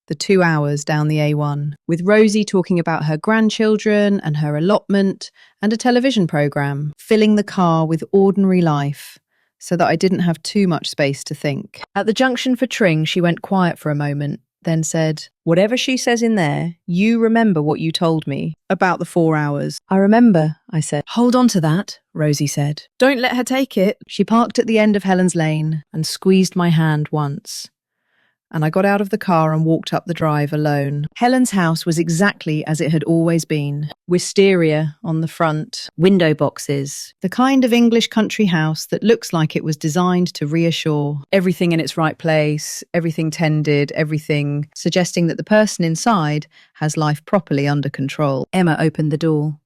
The 2 hours down the A1, with Rosie talking about her grandchildren and her allotment and a television programme, filling the car with ordinary life so that I didn't have too much space to think. At the junction for Tring, she went quiet for a moment, then said, "Whatever she says in there, you remember what you told me about the 4 hours." "I remember," I said. "Hold on to that," Rosie said. "Don't let her take it." She parked at the end of Helen's lane and squeezed my hand once. And I got out of the car and walked up the drive alone. Helen's house was exactly as it had always been. Wisteria on the front, window boxes, the kind of English country house that looks like it was designed to reassure. Everything in its right place, everything tended, everything suggesting that the person inside has life properly under control. Emma opened the door.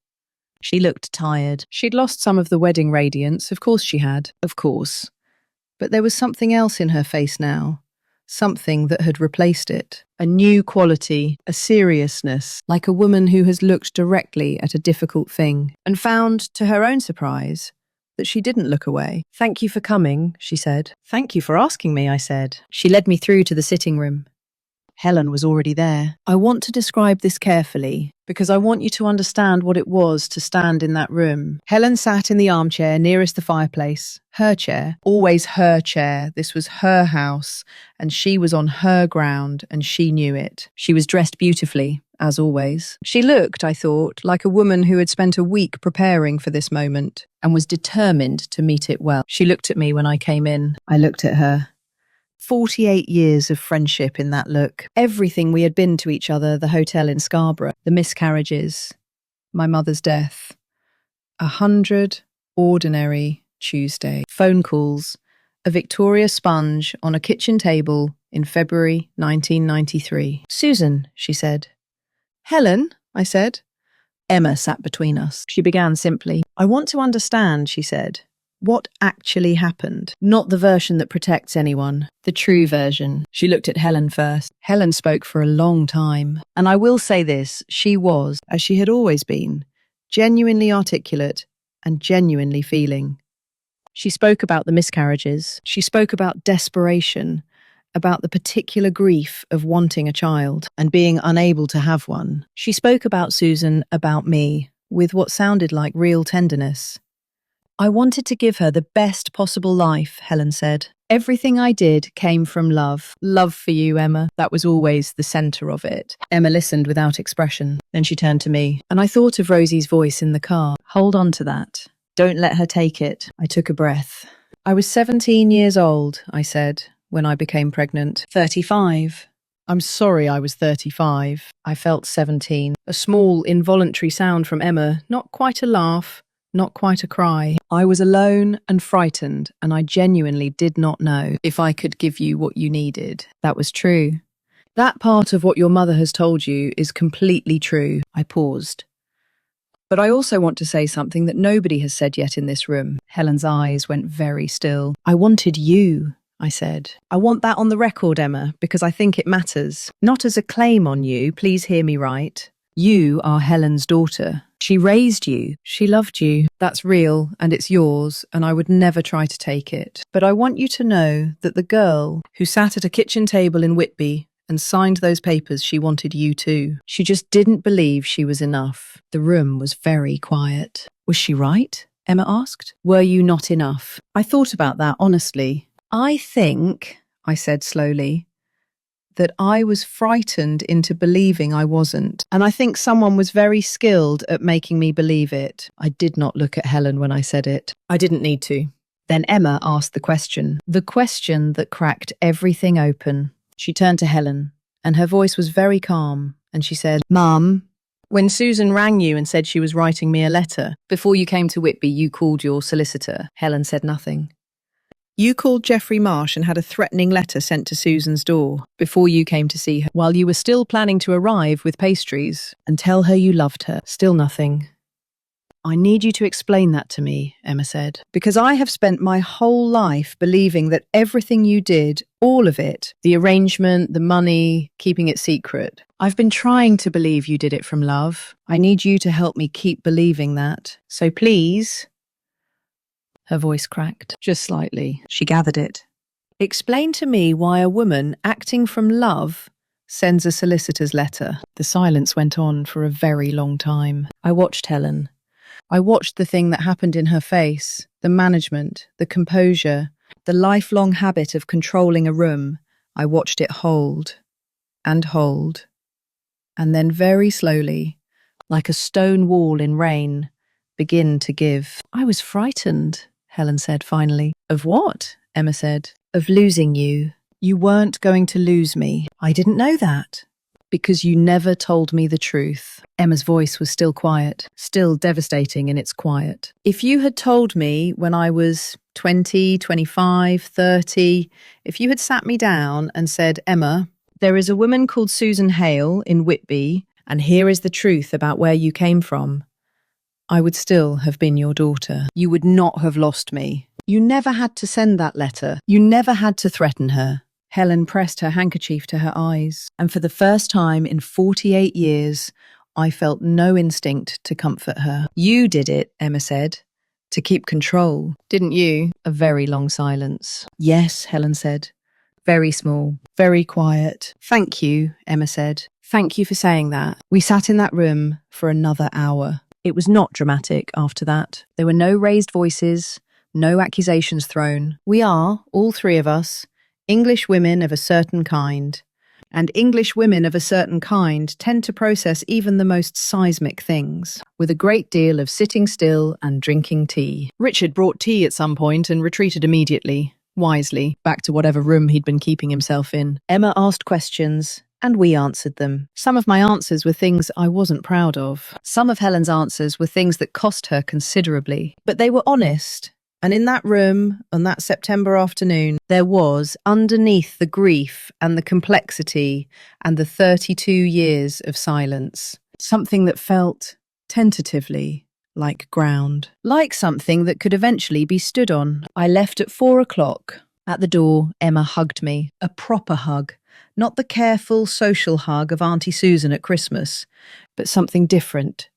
She looked tired. She'd lost some of the wedding radiance, of course she had, of course. But there was something else in her face now. Something that had replaced it. A new quality, a seriousness, like a woman who has looked directly at a difficult thing and found, to her own surprise, that she didn't look away. "Thank you for coming," she said. "Thank you for asking me," I said. She led me through to the sitting room. Helen was already there. I want to describe this carefully, because I want you to understand what it was to stand in that room. Helen sat in the armchair nearest the fireplace. Her chair. Always her chair. This was her house, and she was on her ground, and she knew it. She was dressed beautifully, as always. She looked, I thought, like a woman who had spent a week preparing for this moment, and was determined to meet it well. She looked at me when I came in. I looked at her. 48 years of friendship in that look. Everything we had been to each other, the hotel in Scarborough, the miscarriages, my mother's death. 100 ordinary Tuesday. Phone calls. A Victoria sponge on a kitchen table in February 1993. "Susan," she said. "Helen," I said. Emma sat between us. She began simply. "I want to understand," she said. "What actually happened? Not the version that protects anyone, the true version." She looked at Helen first. Helen spoke for a long time. And I will say this, she was, as she had always been, genuinely articulate and genuinely feeling. She spoke about the miscarriages. She spoke about desperation, about the particular grief of wanting a child and being unable to have one. She spoke about Susan, about me, with what sounded like real tenderness. "I wanted to give her the best possible life," Helen said. "Everything I did came from love. Love for you, Emma. That was always the centre of it." Emma listened without expression. Then she turned to me, and I thought of Rosie's voice in the car. "Hold on to that. Don't let her take it." I took a breath. "I was 17 years old," I said, when I became pregnant. 35. I'm sorry I was 35. I felt 17. A small, involuntary sound from Emma, not quite a laugh. Not quite a cry. I was alone and frightened, and I genuinely did not know if I could give you what you needed. That was true. That part of what your mother has told you is completely true. I paused. But I also want to say something that nobody has said yet in this room. Helen's eyes went very still. "I wanted you," I said. "I want that on the record, Emma, because I think it matters. Not as a claim on you, please hear me right. You are Helen's daughter. She raised you. She loved you. That's real, and it's yours, and I would never try to take it. But I want you to know that the girl who sat at a kitchen table in Whitby and signed those papers, she wanted you too. She just didn't believe she was enough." The room was very quiet. "Was she right?" Emma asked. Were you not enough? I thought about that, honestly. I think, I said slowly, that I was frightened into believing I wasn't. And I think someone was very skilled at making me believe it. I did not look at Helen when I said it. I didn't need to. Then Emma asked the question that cracked everything open. She turned to Helen, and her voice was very calm, and she said, Mum, when Susan rang you and said she was writing me a letter, before you came to Whitby, you called your solicitor. Helen said nothing. You called Geoffrey Marsh and had a threatening letter sent to Susan's door before you came to see her, while you were still planning to arrive with pastries and tell her you loved her. Still nothing. I need you to explain that to me, Emma said, because I have spent my whole life believing that everything you did, all of it, the arrangement, the money, keeping it secret, I've been trying to believe you did it from love. I need you to help me keep believing that. So please. Her voice cracked, just slightly. She gathered it. Explain to me why a woman acting from love sends a solicitor's letter. The silence went on for a very long time. I watched Helen. I watched the thing that happened in her face, the management, the composure, the lifelong habit of controlling a room. I watched it hold, and then very slowly, like a stone wall in rain, begin to give. I was frightened, Helen said finally. Of what? Emma said. Of losing you. You weren't going to lose me. I didn't know that. Because you never told me the truth. Emma's voice was still quiet, still devastating in its quiet. If you had told me when I was 20, 25, 30, if you had sat me down and said, Emma, there is a woman called Susan Hale in Whitby, and here is the truth about where you came from, I would still have been your daughter. You would not have lost me. You never had to send that letter. You never had to threaten her. Helen pressed her handkerchief to her eyes, and for the first time in 48 years, I felt no instinct to comfort her. You did it, Emma said, to keep control, didn't you? A very long silence. Yes, Helen said. Very small, very quiet. Thank you, Emma said. Thank you for saying that. We sat in that room for another hour. It was not dramatic after that. There were no raised voices, no accusations thrown. We are, all three of us, English women of a certain kind, and English women of a certain kind tend to process even the most seismic things with a great deal of sitting still and drinking tea. Richard brought tea at some point and retreated immediately, wisely, back to whatever room he'd been keeping himself in. Emma asked questions, and we answered them. Some of my answers were things I wasn't proud of. Some of Helen's answers were things that cost her considerably, but they were honest. And in that room, on that September afternoon, there was, underneath the grief and the complexity and the 32 years of silence, something that felt, tentatively, like ground. Like something that could eventually be stood on. I left at 4 o'clock. At the door, Emma hugged me. A proper hug. Not the careful, social hug of Auntie Susan at Christmas, but something different.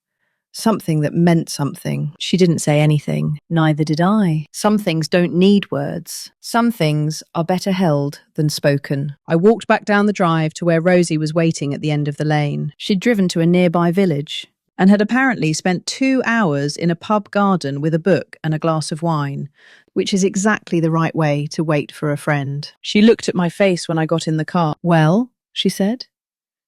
Something that meant something. She didn't say anything. Neither did I. Some things don't need words. Some things are better held than spoken. I walked back down the drive to where Rosie was waiting at the end of the lane. She'd driven to a nearby village and had apparently spent 2 hours in a pub garden with a book and a glass of wine, which is exactly the right way to wait for a friend. She looked at my face when I got in the car. Well, she said.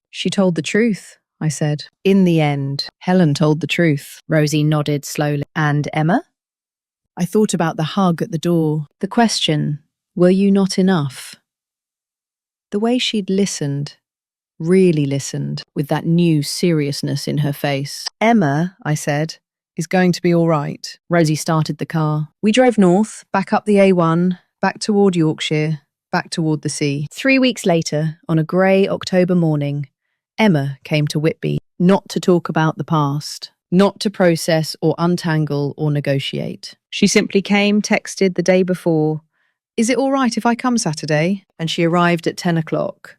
She told the truth. I said. In the end, Helen told the truth. Rosie nodded slowly. And Emma? I thought about the hug at the door. The question, were you not enough? The way she'd listened, really listened, with that new seriousness in her face. Emma, I said, is going to be all right. Rosie started the car. We drove north, back up the A1, back toward Yorkshire, back toward the sea. 3 weeks later, on a grey October morning, Emma came to Whitby, not to talk about the past, not to process or untangle or negotiate. She simply came, texted the day before, "Is it all right if I come Saturday?" And she arrived at 10 o'clock.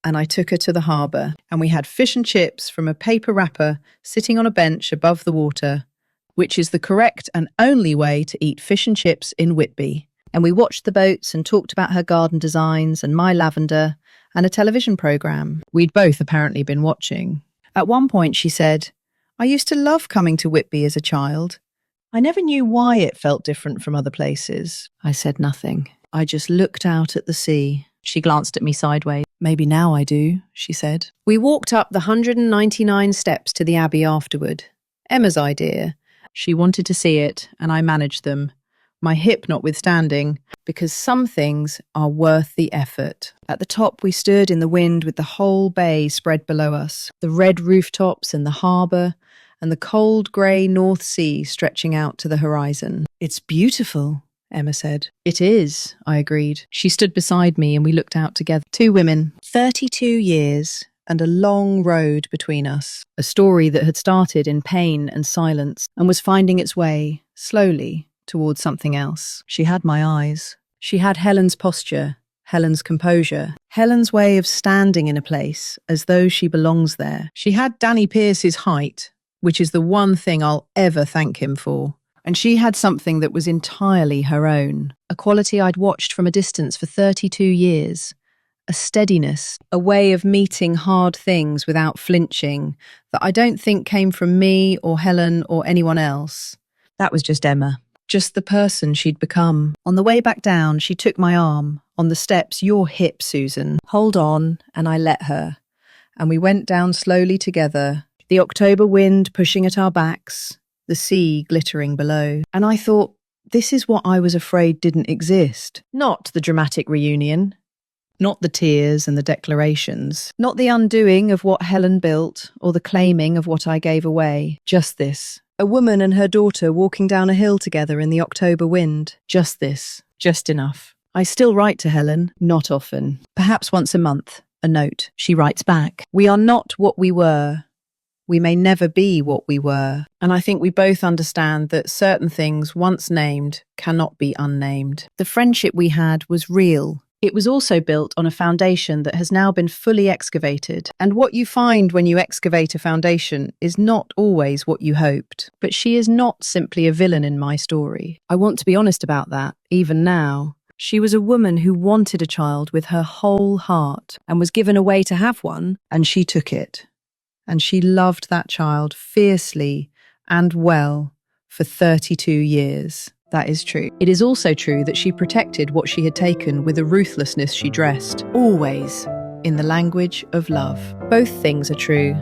And I took her to the harbour, and we had fish and chips from a paper wrapper sitting on a bench above the water, which is the correct and only way to eat fish and chips in Whitby. And we watched the boats and talked about her garden designs and my lavender, and a television programme we'd both apparently been watching. At one point she said, "I used to love coming to Whitby as a child. I never knew why it felt different from other places. I said nothing. I just looked out at the sea. She glanced at me sideways. Maybe now I do, she said. We walked up the 199 steps to the Abbey afterward. Emma's idea. She wanted to see it, and I managed them. My hip notwithstanding, because some things are worth the effort. At the top we stood in the wind with the whole bay spread below us, the red rooftops and the harbour, and the cold grey North Sea stretching out to the horizon. It's beautiful, Emma said. It is, I agreed. She stood beside me and we looked out together. 2 women, 32 years, and a long road between us. A story that had started in pain and silence and was finding its way, slowly, towards something else. She had my eyes. She had Helen's posture, Helen's composure, Helen's way of standing in a place as though she belongs there. She had Danny Pearce's height, which is the one thing I'll ever thank him for. And she had something that was entirely her own, a quality I'd watched from a distance for 32 years. A steadiness, a way of meeting hard things without flinching that I don't think came from me or Helen or anyone else. That was just Emma, just the person she'd become. On the way back down, she took my arm. On the steps, your hip, Susan. Hold on, and I let her. And we went down slowly together, the October wind pushing at our backs, the sea glittering below. And I thought, this is what I was afraid didn't exist. Not the dramatic reunion. Not the tears and the declarations, not the undoing of what Helen built or the claiming of what I gave away. Just this. A woman and her daughter walking down a hill together in the October wind. Just this. Just enough. I still write to Helen, not often. Perhaps once a month. A note. She writes back. We are not what we were. We may never be what we were. And I think we both understand that certain things once named cannot be unnamed. The friendship we had was real. It was also built on a foundation that has now been fully excavated. And what you find when you excavate a foundation is not always what you hoped. But she is not simply a villain in my story. I want to be honest about that, even now. She was a woman who wanted a child with her whole heart and was given a way to have one, and she took it. And she loved that child fiercely and well for 32 years. That is true. It is also true that she protected what she had taken with a ruthlessness she dressed, always in the language of love. Both things are true.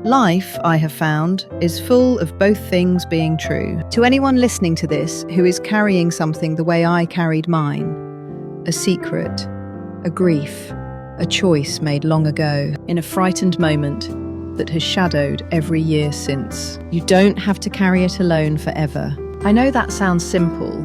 Life, I have found, is full of both things being true. To anyone listening to this who is carrying something the way I carried mine, a secret, a grief, a choice made long ago, in a frightened moment that has shadowed every year since. You don't have to carry it alone forever. I know that sounds simple.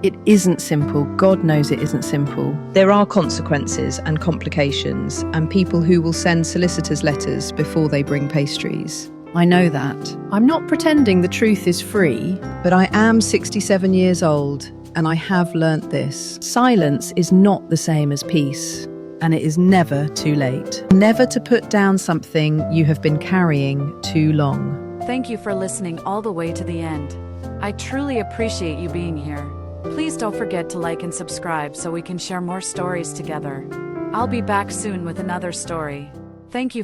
It isn't simple. God knows it isn't simple. There are consequences and complications, and people who will send solicitors' letters before they bring pastries. I know that. I'm not pretending the truth is free, but I am 67 years old, and I have learnt this. Silence is not the same as peace, and it is never too late. Never to put down something you have been carrying too long. Thank you for listening all the way to the end. I truly appreciate you being here. Please don't forget to like and subscribe so we can share more stories together. I'll be back soon with another story. Thank you.